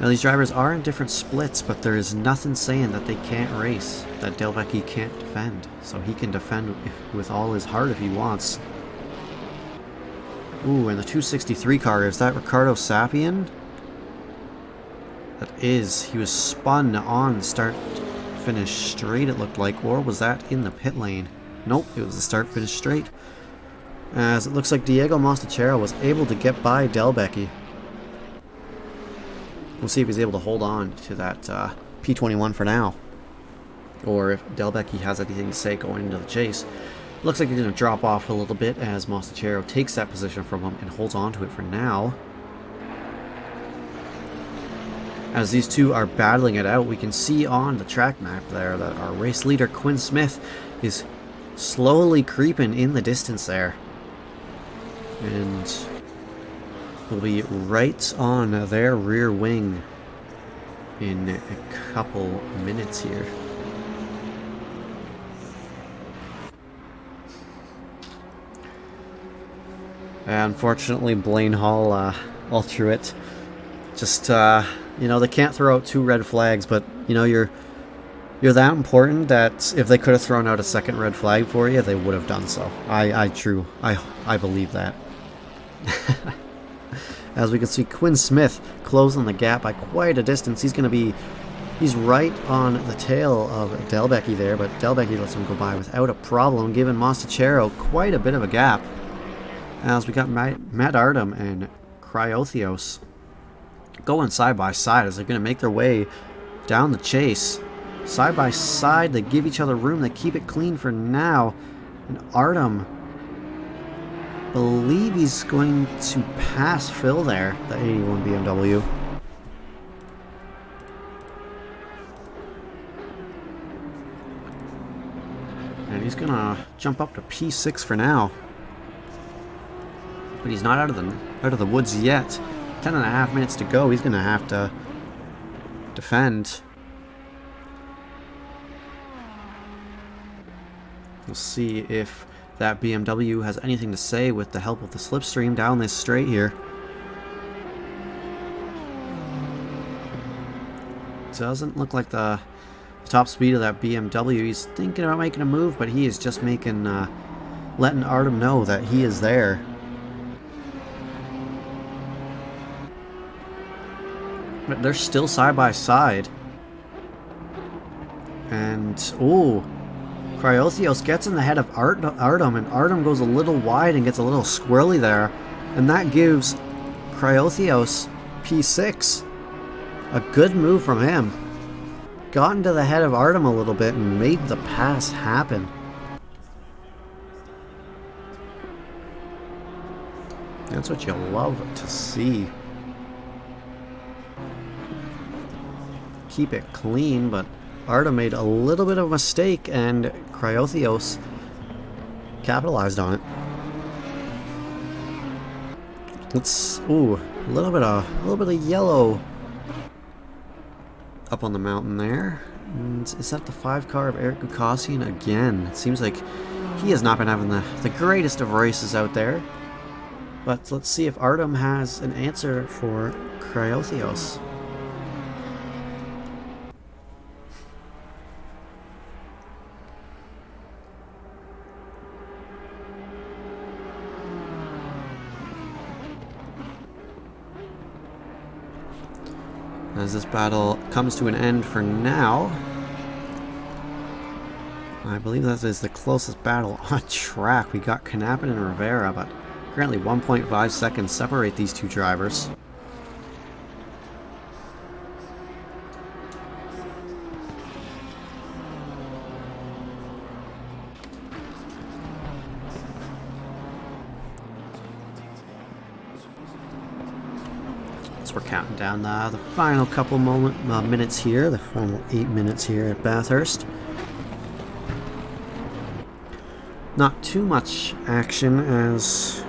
Now these drivers are in different splits, but there is nothing saying that they can't race, that Delbecki can't defend. So he can defend with all his heart if he wants. Ooh, and the 263 car, is that Ricardo Sapien? That is. He was spun on start-finish straight, it looked like, or was that in the pit lane? Nope, it was the start-finish straight. As it looks like Diego Mastachero was able to get by Delbecki. We'll see if he's able to hold on to that P21 for now. Or if Delbecki has anything to say going into the chase. Looks like he's going to drop off a little bit as Mastachero takes that position from him and holds on to it for now. As these two are battling it out, we can see on the track map there that our race leader Quinn Smith is slowly creeping in the distance there. And will be right on their rear wing in a couple minutes here. Unfortunately, Blaine Hall all through it. Just, you know, they can't throw out 2 red flags, but, you know, you're that important that if they could have thrown out a second red flag for you, they would have done so. I believe that. As we can see, Quinn Smith closing the gap by quite a distance. He's right on the tail of Delbecki there, but Delbecki lets him go by without a problem, giving Mastachero quite a bit of a gap. As we got Matt Artem and Cryothios going side by side as they're going to make their way down the chase. Side by side, they give each other room, they keep it clean for now. And Artem, believe he's going to pass Phil there, the 81 BMW. And he's going to jump up to P6 for now. But he's not out of the woods yet. 10.5 minutes to go. He's going to have to defend. We'll see if that BMW has anything to say with the help of the slipstream down this straight here. Doesn't look like the top speed of that BMW. He's thinking about making a move, but he is just making, letting Artem know that he is there. But they're still side by side. And, ooh, Cryothios gets in the head of Artem, and Artem goes a little wide and gets a little squirrely there. And that gives Cryothios P6. A good move from him. Got into the head of Artem a little bit and made the pass happen. That's what you love to see. Keep it clean, but Artem made a little bit of a mistake and Cryothios capitalized on it. Let's, ooh, a little bit of yellow up on the mountain there. And is that the 5 car of Eric Gukasian again? It seems like he has not been having the greatest of races out there. But let's see if Artem has an answer for Cryothios. As this battle comes to an end for now, I believe that is the closest battle on track. We got Knappen and Rivera, but currently 1.5 seconds separate these two drivers. So we're counting down the final couple minutes here, the final 8 minutes here at Bathurst. Not too much action as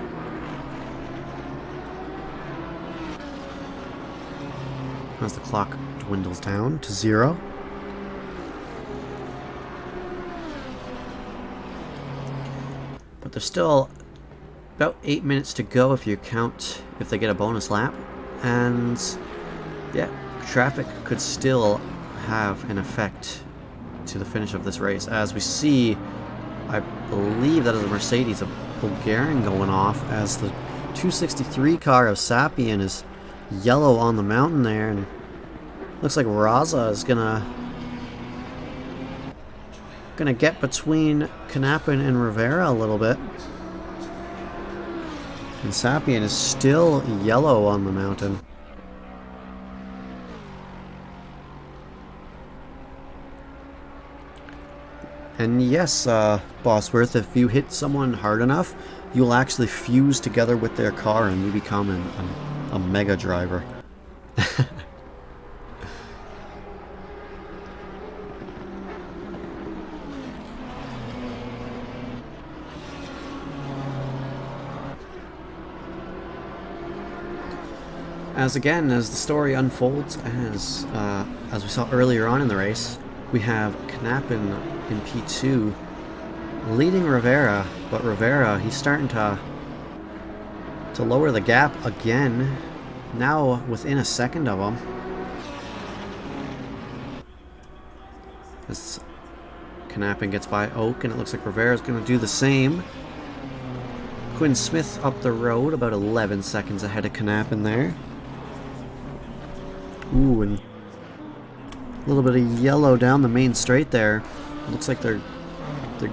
the clock dwindles down to 0. But there's still about 8 minutes to go if you count if they get a bonus lap. And yeah, traffic could still have an effect to the finish of this race. As we see, I believe that is a Mercedes, a Bulgarian going off, as the 263 car of Sapien is yellow on the mountain there, and looks like Raza is gonna get between Knappen and Rivera a little bit. And Sapien is still yellow on the mountain. And yes, Bosworth, if you hit someone hard enough, you'll actually fuse together with their car and you become a mega driver. As the story unfolds, as we saw earlier on in the race, we have Knappen in P2 leading Rivera, but Rivera, he's starting to lower the gap again, now within a second of him. As Knappen gets by Oak, and it looks like Rivera's going to do the same. Quinn Smith up the road, about 11 seconds ahead of Knappen there. Ooh, and a little bit of yellow down the main straight there. Looks like they're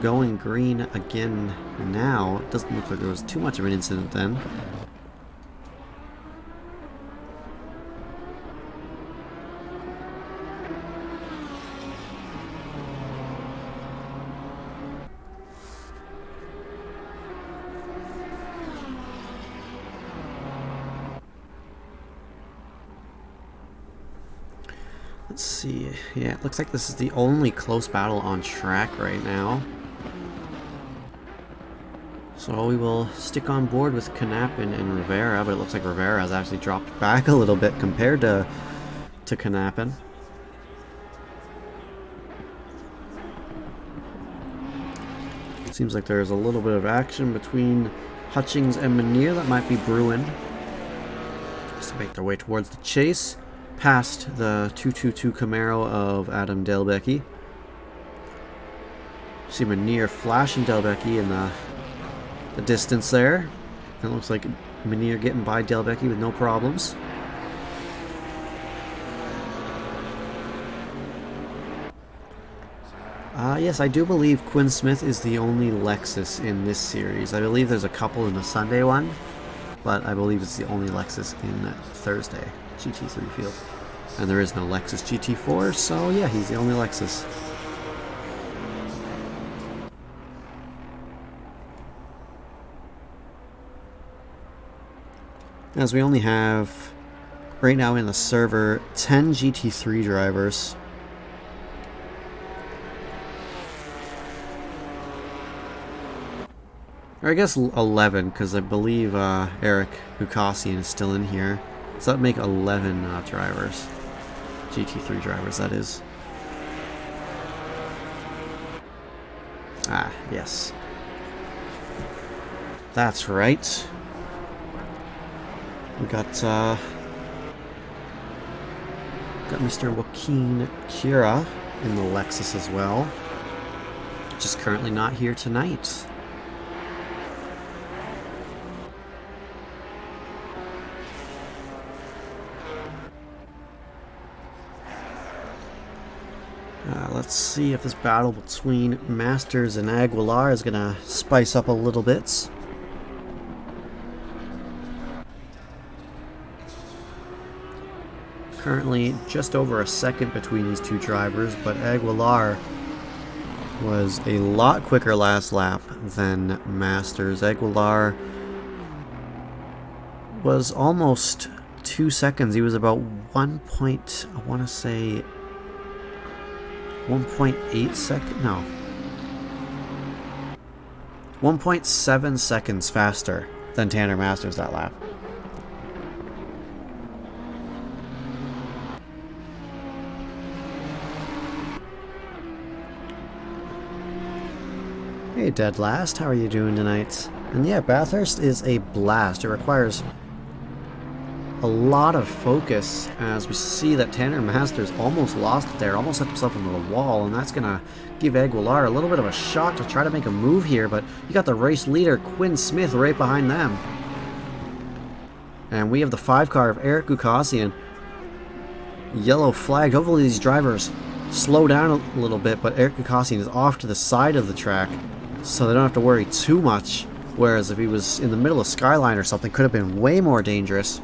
going green again now. It doesn't look like there was too much of an incident then. Let's see. Yeah, it looks like this is the only close battle on track right now. So we will stick on board with Knappen and Rivera, but it looks like Rivera has actually dropped back a little bit compared to Knappen. Seems like there's a little bit of action between Hutchings and Summeer that might be brewing. Just to make their way towards the chase. Past the 222 Camaro of Adam Delbecchi. See Summeer flashing Delbecchi in the distance there. It looks like Summeer getting by Delbecchi with no problems. Yes, I do believe Quinn Smith is the only Lexus in this series. I believe there's a couple in the Sunday one, but I believe it's the only Lexus in Thursday GT3 field. And there is no Lexus GT4, so yeah, he's the only Lexus. As we only have, right now in the server, 10 GT3 drivers. Or I guess 11, because I believe Eric Bukasian is still in here. So that would make 11 drivers. GT3 drivers, that is. Ah, yes. That's right. We got Mr. Joaquin Cura in the Lexus as well. Just currently not here tonight. let's see if this battle between Masters and Aguilar is going to spice up a little bit. Currently just over a second between these two drivers, but Aguilar was a lot quicker last lap than Masters. Aguilar was almost 2 seconds. He was about 1.8 seconds? No. 1.7 seconds faster than Tanner Masters that lap. Hey, Dead Last, how are you doing tonight? And yeah, Bathurst is a blast. It requires a lot of focus, as we see that Tanner Masters almost lost it there, almost set himself into the wall, and that's going to give Aguilar a little bit of a shot to try to make a move here, but you got the race leader, Quinn Smith, right behind them. And we have the 5 car of Eric Gukasian. Yellow flag. Hopefully these drivers slow down a little bit, but Eric Gukasian is off to the side of the track, so they don't have to worry too much, whereas if he was in the middle of Skyline or something, could have been way more dangerous.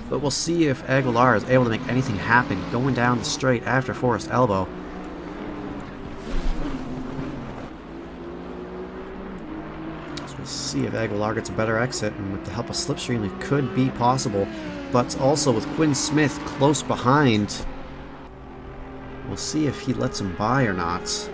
But we'll see if Aguilar is able to make anything happen going down the straight after Forest Elbow. So we'll see if Aguilar gets a better exit, and with the help of Slipstream it could be possible. But also with Quinn Smith close behind, we'll see if he lets him by or not.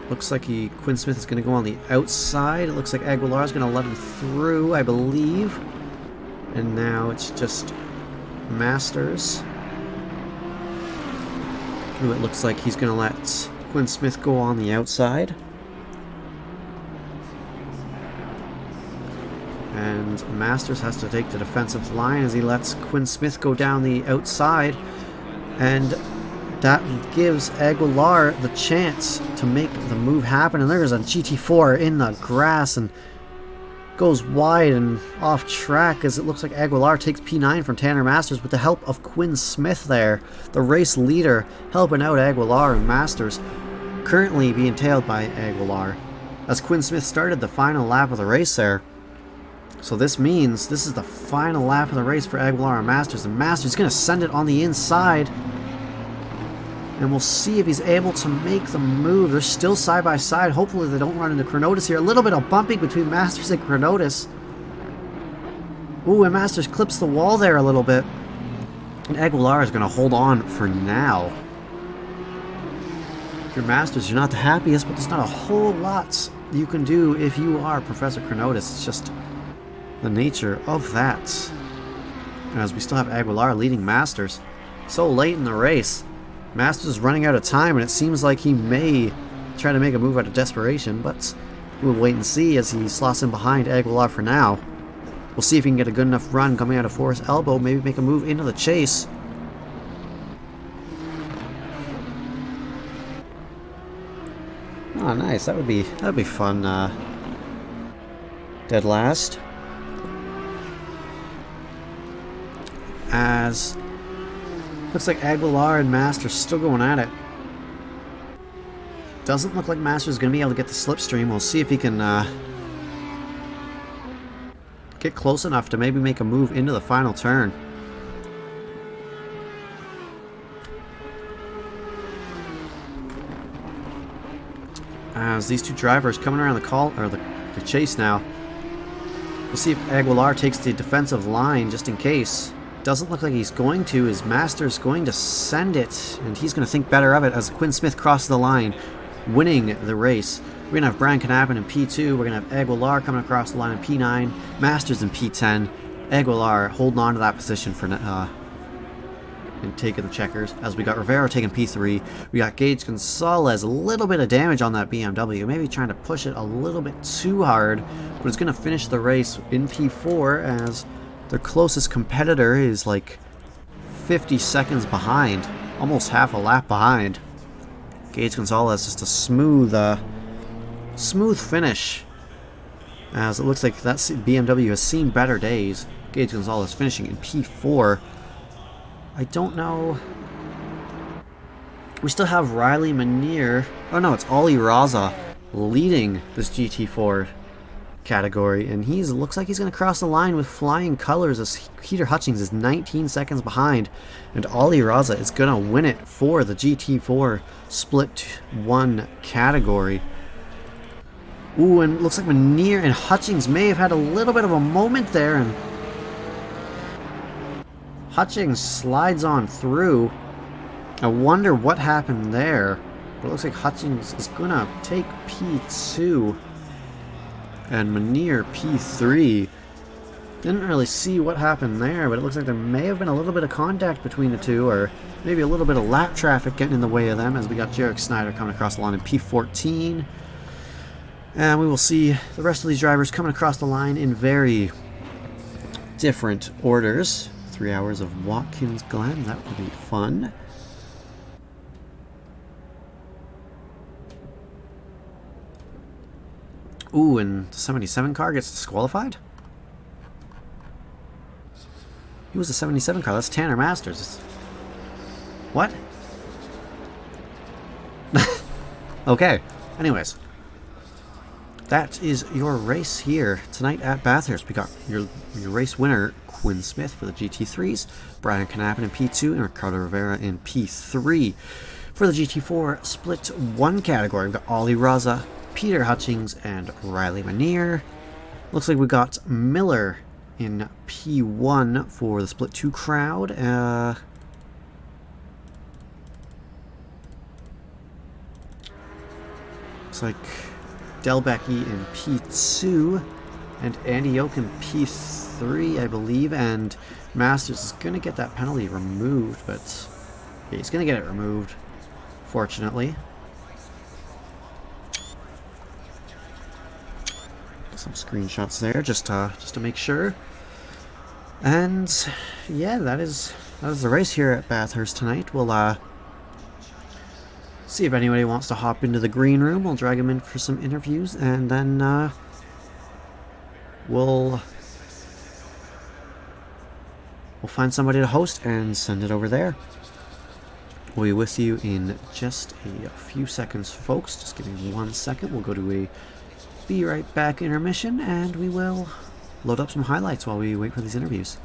Looks like Quinn Smith is going to go on the outside. It looks like Aguilar is going to let him through, I believe. And now it's just Masters, who it looks like he's going to let Quinn Smith go on the outside. And Masters has to take the defensive line as he lets Quinn Smith go down the outside. And that gives Aguilar the chance to make the move happen. And there's a GT4 in the grass and goes wide and off track, as it looks like Aguilar takes P9 from Tanner Masters with the help of Quinn Smith there, the race leader, helping out Aguilar, and Masters currently being tailed by Aguilar as Quinn Smith started the final lap of the race there. So this means this is the final lap of the race for Aguilar and Masters is going to send it on the inside. And we'll see if he's able to make the move. They're still side by side. Hopefully they don't run into Chronotis here. A little bit of bumping between Masters and Chronotis. Ooh, and Masters clips the wall there a little bit. And Aguilar is going to hold on for now. If you're Masters, you're not the happiest, but there's not a whole lot you can do if you are Professor Chronotis. It's just the nature of that. As we still have Aguilar leading Masters so late in the race. Masters is running out of time, and it seems like he may try to make a move out of desperation, but we'll wait and see as he slots in behind Aguilar for now. We'll see if he can get a good enough run coming out of Forest Elbow, maybe make a move into the chase. Oh, nice. That'd be fun. Dead last. As looks like Aguilar and Masters still going at it. Doesn't look like Masters is going to be able to get the slipstream. We'll see if he can get close enough to maybe make a move into the final turn. As these two drivers coming around the chase now. We'll see if Aguilar takes the defensive line just in case. Doesn't look like he's going to. His Master's going to send it, and he's going to think better of it as Quinn Smith crosses the line, winning the race. We're going to have Brian Knappen in P2. We're going to have Aguilar coming across the line in P9. Masters in P10. Aguilar holding on to that position for and taking the checkers. As we got Rivera taking P3. We got Gage Gonzalez. A little bit of damage on that BMW. Maybe trying to push it a little bit too hard, but it's going to finish the race in P4 as their closest competitor is like 50 seconds behind, almost half a lap behind. Gage Gonzalez, just a smooth finish, as it looks like that BMW has seen better days. Gage Gonzalez finishing in P4. I don't know. We still have Riley Manier. Oh no, it's Ollie Raza leading this GT4 category, and he looks like he's going to cross the line with flying colors as Peter Hutchings is 19 seconds behind, and Ollie Raza is going to win it for the GT4 Split 1 category. Ooh, and it looks like Manier and Hutchings may have had a little bit of a moment there, and Hutchings slides on through. I wonder what happened there. But it looks like Hutchings is going to take P2 and Manier P3. Didn't really see what happened there, but it looks like there may have been a little bit of contact between the two, or maybe a little bit of lap traffic getting in the way of them, as we got Jarek Snyder coming across the line in P14. And we will see the rest of these drivers coming across the line in very different orders. 3 hours of Watkins Glen, that would be fun. Ooh, and the 77 car gets disqualified? He was a 77 car, that's Tanner Masters. What? Okay, anyways. That is your race here tonight at Bathurst. We got your race winner, Quinn Smith for the GT3s, Brian Knappen in P2, and Ricardo Rivera in P3. For the GT4 Split 1 category, we've got Ollie Raza, Peter Hutchings, and Riley Manier. Looks like we got Miller in P1 for the Split 2 crowd. Looks like Delbecky in P2 and Andy Oak in P3, I believe, and Masters is going to get that penalty removed, but yeah, he's going to get it removed, fortunately. Some screenshots there just to make sure. And yeah, that is the race here at Bathurst tonight. We'll see if anybody wants to hop into the green room. We'll drag them in for some interviews, and then we'll find somebody to host and send it over there. We'll be with you in just a few seconds, folks. Just give me 1 second. We'll go to a be right back intermission, and we will load up some highlights while we wait for these interviews.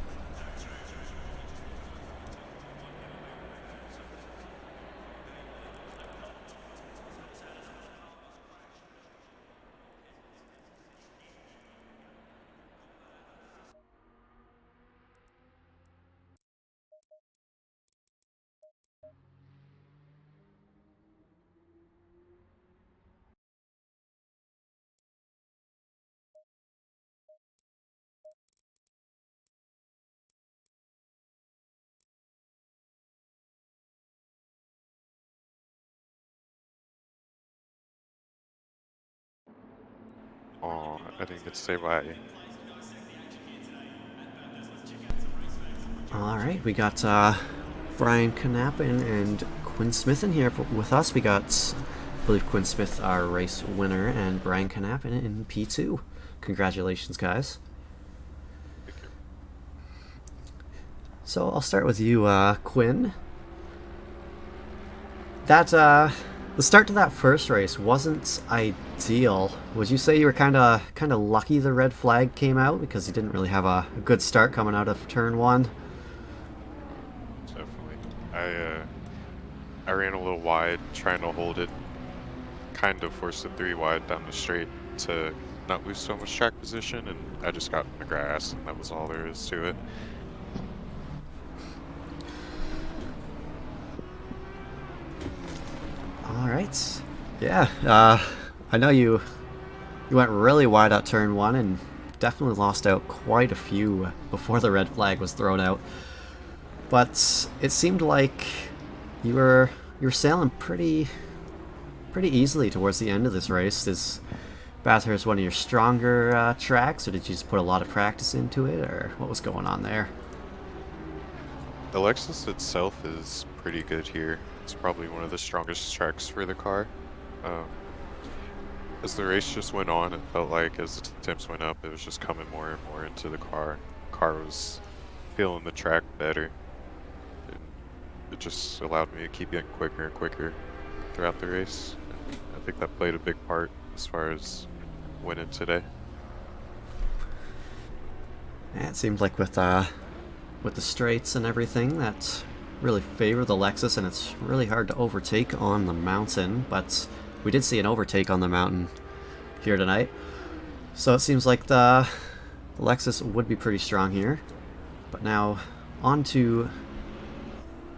Oh, I didn't get to say bye. Alright, we got Brian Knappen and Quinn Smith in here with us. We got, I believe, Quinn Smith, our race winner, and Brian Knappen in P2. Congratulations, guys. So I'll start with you, Quinn. The start to that first race wasn't ideal. Would you say you were kind of lucky the red flag came out, because you didn't really have a good start coming out of turn 1? Definitely. I ran a little wide, trying to hold it. Kind of forced it 3 wide down the straight to not lose so much track position, and I just got in the grass, and that was all there is to it. Alright. Yeah, I know you went really wide at turn 1 and definitely lost out quite a few before the red flag was thrown out. But it seemed like you were sailing pretty easily towards the end of this race. Is Bathurst one of your stronger tracks, or did you just put a lot of practice into it, or what was going on there? The Lexus itself is pretty good here. It's probably one of the strongest tracks for the car. As the race just went on, it felt like as the temps went up, it was just coming more and more into the car. car was feeling the track better. And it just allowed me to keep getting quicker and quicker throughout the race. And I think that played a big part as far as winning today. Yeah, it seemed like with the straights and everything, that really favor the Lexus, and it's really hard to overtake on the mountain, but we did see an overtake on the mountain here tonight. So it seems like the Lexus would be pretty strong here. But now on to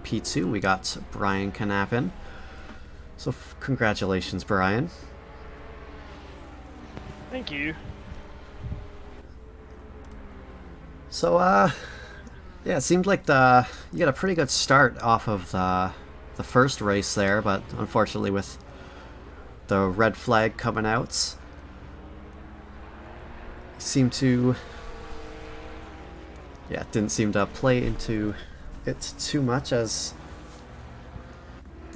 P2, we got Brian Knappen. So congratulations, Brian. Thank you. So yeah, it seemed like you got a pretty good start off of the first race there, but unfortunately with the red flag coming out, seemed to, yeah, it didn't seem to play into it too much, as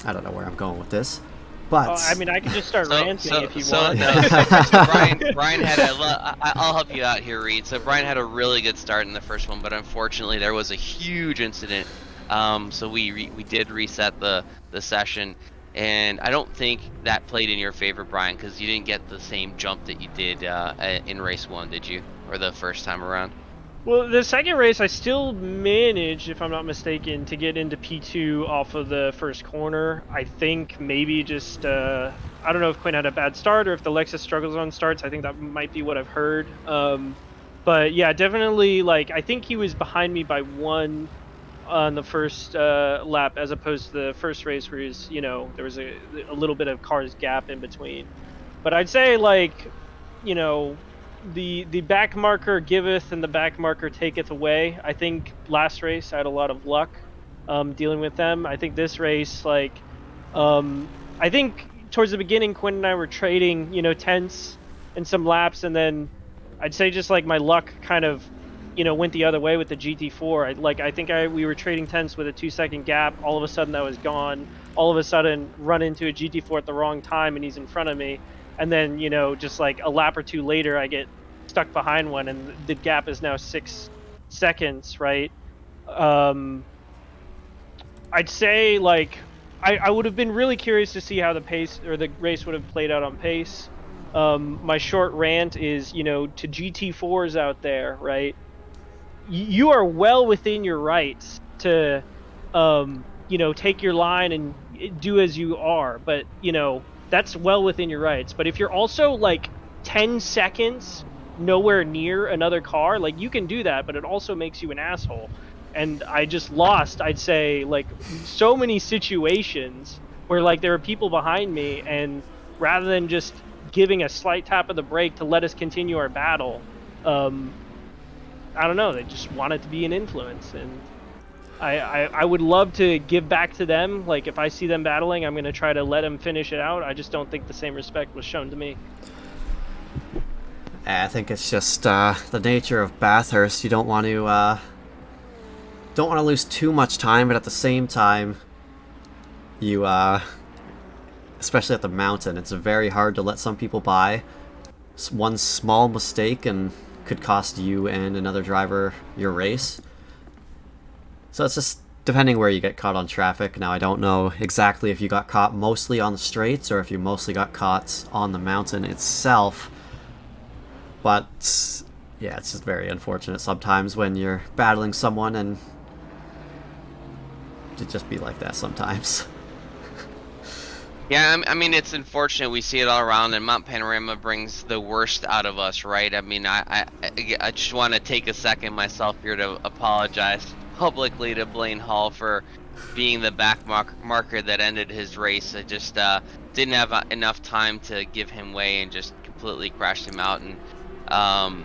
I don't know where I'm going with this, but I mean, I can just start ranting if you want. No, Brian had I'll help you out here, Reed. So Brian had a really good start in the first one, but unfortunately there was a huge incident. So we did reset the session, and I don't think that played in your favor, Brian, because you didn't get the same jump that you did in race 1, did you? Or the first time around? Well, the second race, I still managed, if I'm not mistaken, to get into P2 off of the first corner. I think maybe just, I don't know if Quinn had a bad start or if the Lexus struggles on starts. I think that might be what I've heard. But yeah, definitely, like, I think he was behind me by 1 on the first lap, as opposed to the first race where he's, you know, there was a little bit of cars gap in between. But I'd say, like, you know, the back marker giveth and the back marker taketh away. I think last race I had a lot of luck dealing with them. I think this race, like, I think towards the beginning Quinn and I were trading, you know, tenths and some laps, and then I'd say just like my luck kind of, you know, went the other way with the GT4. I think we were trading tenths with a 2-second gap. All of a sudden that was gone. All of a sudden run into a GT4 at the wrong time and he's in front of me. And then, you know, just like a lap or two later, I get stuck behind one, and the gap is now 6 seconds, right? I'd say, like, I would have been really curious to see how the pace or the race would have played out on pace. My short rant is, you know, to GT4s out there, right? You are well within your rights to, you know, take your line and do as you are, but, you know, that's well within your rights. But if you're also like 10 seconds nowhere near another car, like, you can do that, but it also makes you an asshole. And I just lost, I'd say, like, so many situations where, like, there were people behind me, and rather than just giving a slight tap of the brake to let us continue our battle, I don't know, they just wanted to be an influence. And I would love to give back to them. Like, if I see them battling, I'm going to try to let them finish it out. I just don't think the same respect was shown to me. I think it's just the nature of Bathurst. You don't want to lose too much time, but at the same time, you especially at the mountain, it's very hard to let some people by. One small mistake and could cost you and another driver your race. So it's just depending where you get caught on traffic. Now, I don't know exactly if you got caught mostly on the straights or if you mostly got caught on the mountain itself. But yeah, it's just very unfortunate sometimes when you're battling someone and to just be like that sometimes. Yeah, I mean, it's unfortunate. We see it all around, and Mount Panorama brings the worst out of us, right? I mean, I just want to take a second myself here to apologize publicly to Blaine Hall for being the back marker that ended his race. I just didn't have enough time to give him way and just completely crashed him out. And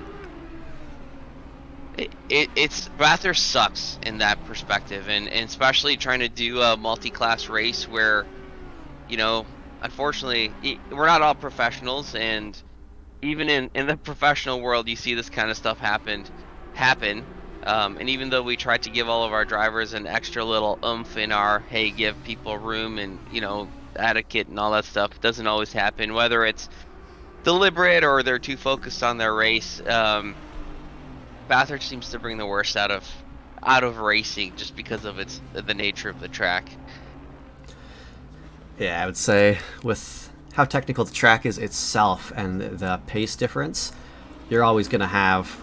it's Bathurst sucks in that perspective, and especially trying to do a multi-class race where, you know, unfortunately, we're not all professionals, and even in the professional world, you see this kind of stuff happen. And even though we tried to give all of our drivers an extra little oomph in our, hey, give people room and, you know, etiquette and all that stuff, it doesn't always happen, whether it's deliberate or they're too focused on their race. Bathurst seems to bring the worst out of racing just because of the nature of the track. Yeah, I would say with how technical the track is itself and the pace difference, you're always going to have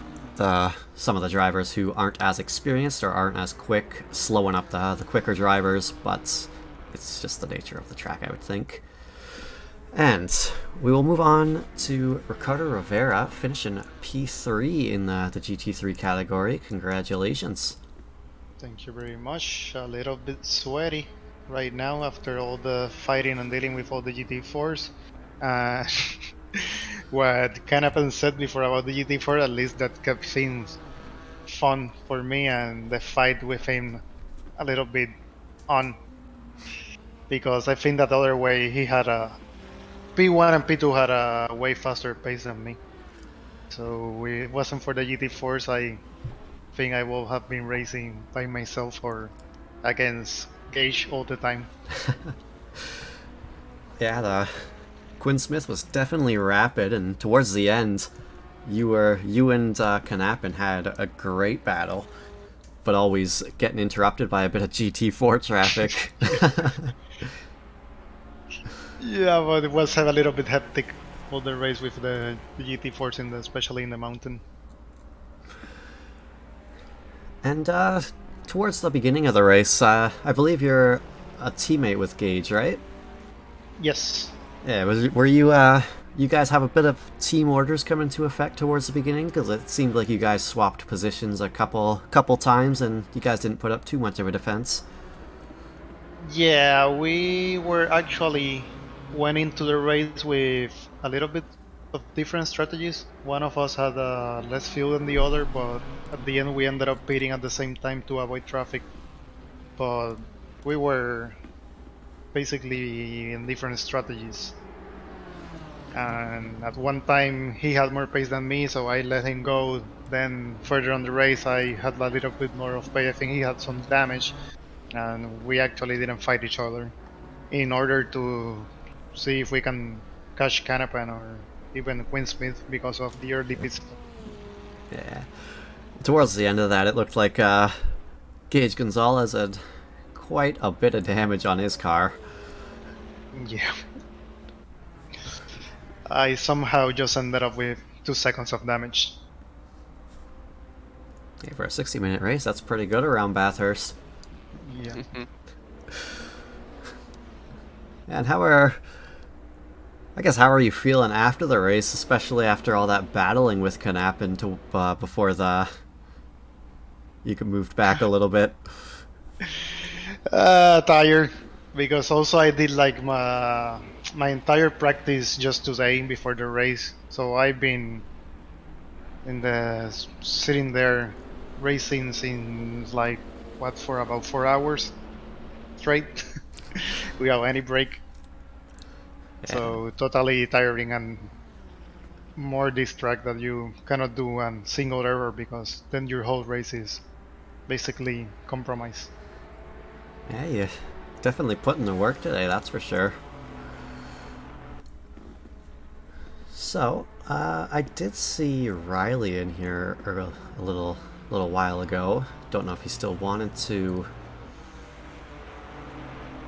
some of the drivers who aren't as experienced or aren't as quick, slowing up the quicker drivers, but it's just the nature of the track, I would think. And we will move on to Ricardo Rivera, finishing P3 in the GT3 category. Congratulations. Thank you very much. A little bit sweaty right now after all the fighting and dealing with all the GT4s. Uh, what Canapan said before about the GT4, at least that kept things fun for me, and the fight with him a little bit on, because I think that other way he had a P1 and P2 had a way faster pace than me. So if it wasn't for the GT4s, I think I will have been racing by myself or against Gage all the time. Yeah, the Quinn Smith was definitely rapid, and towards the end, you and Kanapin had a great battle, but always getting interrupted by a bit of GT4 traffic. Yeah, but it was a little bit hectic all the race with the GT4s, especially in the mountain. And towards the beginning of the race, I believe you're a teammate with Gage, right? Yes. Yeah, were you you guys have a bit of team orders come into effect towards the beginning? Because it seemed like you guys swapped positions a couple times, and you guys didn't put up too much of a defense. Yeah, we were actually went into the race with a little bit of different strategies. One of us had less fuel than the other, but at the end we ended up pitting at the same time to avoid traffic. But we were basically in different strategies. And at one time he had more pace than me, so I let him go. Then further on the race I had a little bit more of pace. I think he had some damage, and we actually didn't fight each other in order to see if we can catch Canapan or even Quinn Smith because of the early pit stop. Yeah. Towards the end of that, it looked like Gage Gonzalez had quite a bit of damage on his car. Yeah. I somehow just ended up with 2 seconds of damage. Yeah, for a 60-minute race, that's pretty good around Bathurst. Yeah. And how are you feeling after the race, especially after all that battling with Kanapin to before you could move back a little bit? Tired, because also I did like my entire practice just today before the race, so I've been sitting there racing since like for about 4 hours straight without any break. Yeah. So totally tiring, and more this track that you cannot do a single error, because then your whole race is basically compromised. Yeah, you definitely put in the work today, that's for sure. So, I did see Riley in here a little while ago. Don't know if he still wanted to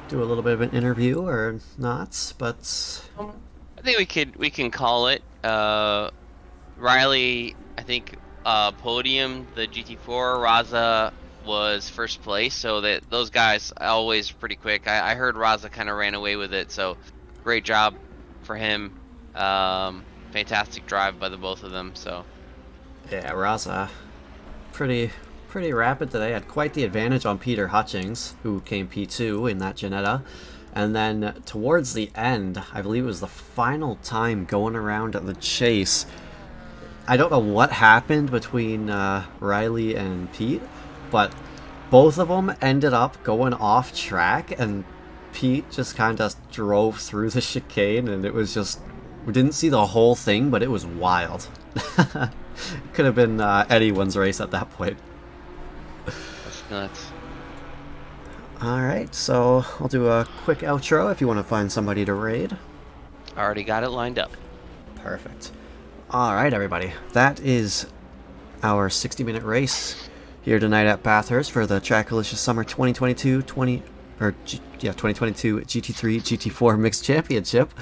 do a little bit of an interview or not, but I think we can call it. Riley, I think podium the GT4. Raza was first place, so that those guys are always pretty quick. I heard Raza kind of ran away with it, so great job for him. Fantastic drive by the both of them. So yeah, Raza pretty rapid today. Had quite the advantage on Peter Hutchings, who came P2 in that Ginetta. And then towards the end, I believe it was the final time going around at the chase, I don't know what happened between Riley and Pete, but both of them ended up going off track, and Pete just kind of drove through the chicane, and it was just, we didn't see the whole thing, but it was wild. Could have been anyone's race at that point. that's nuts. Alright, so I'll do a quick outro if you want to find somebody to raid. Already got it lined up. Perfect. Alright, everybody. That is our 60-minute race here tonight at Bathurst for the Trackilicious Summer 2022 2022 GT3 GT4 Mixed Championship.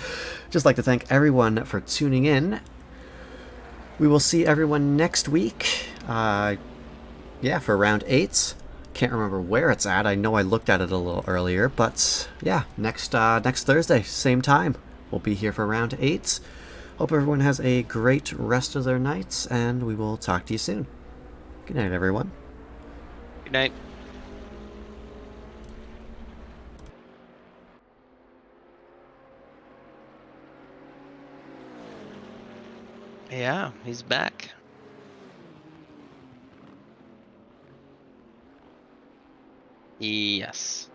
Just like to thank everyone for tuning in. We will see everyone next week. For round 8. Can't remember where it's at. I know I looked at it a little earlier, but yeah, next Thursday, same time, we'll be here for round 8. Hope everyone has a great rest of their nights, and we will talk to you soon. Good night, everyone. Good night. Yeah, he's back. Yes.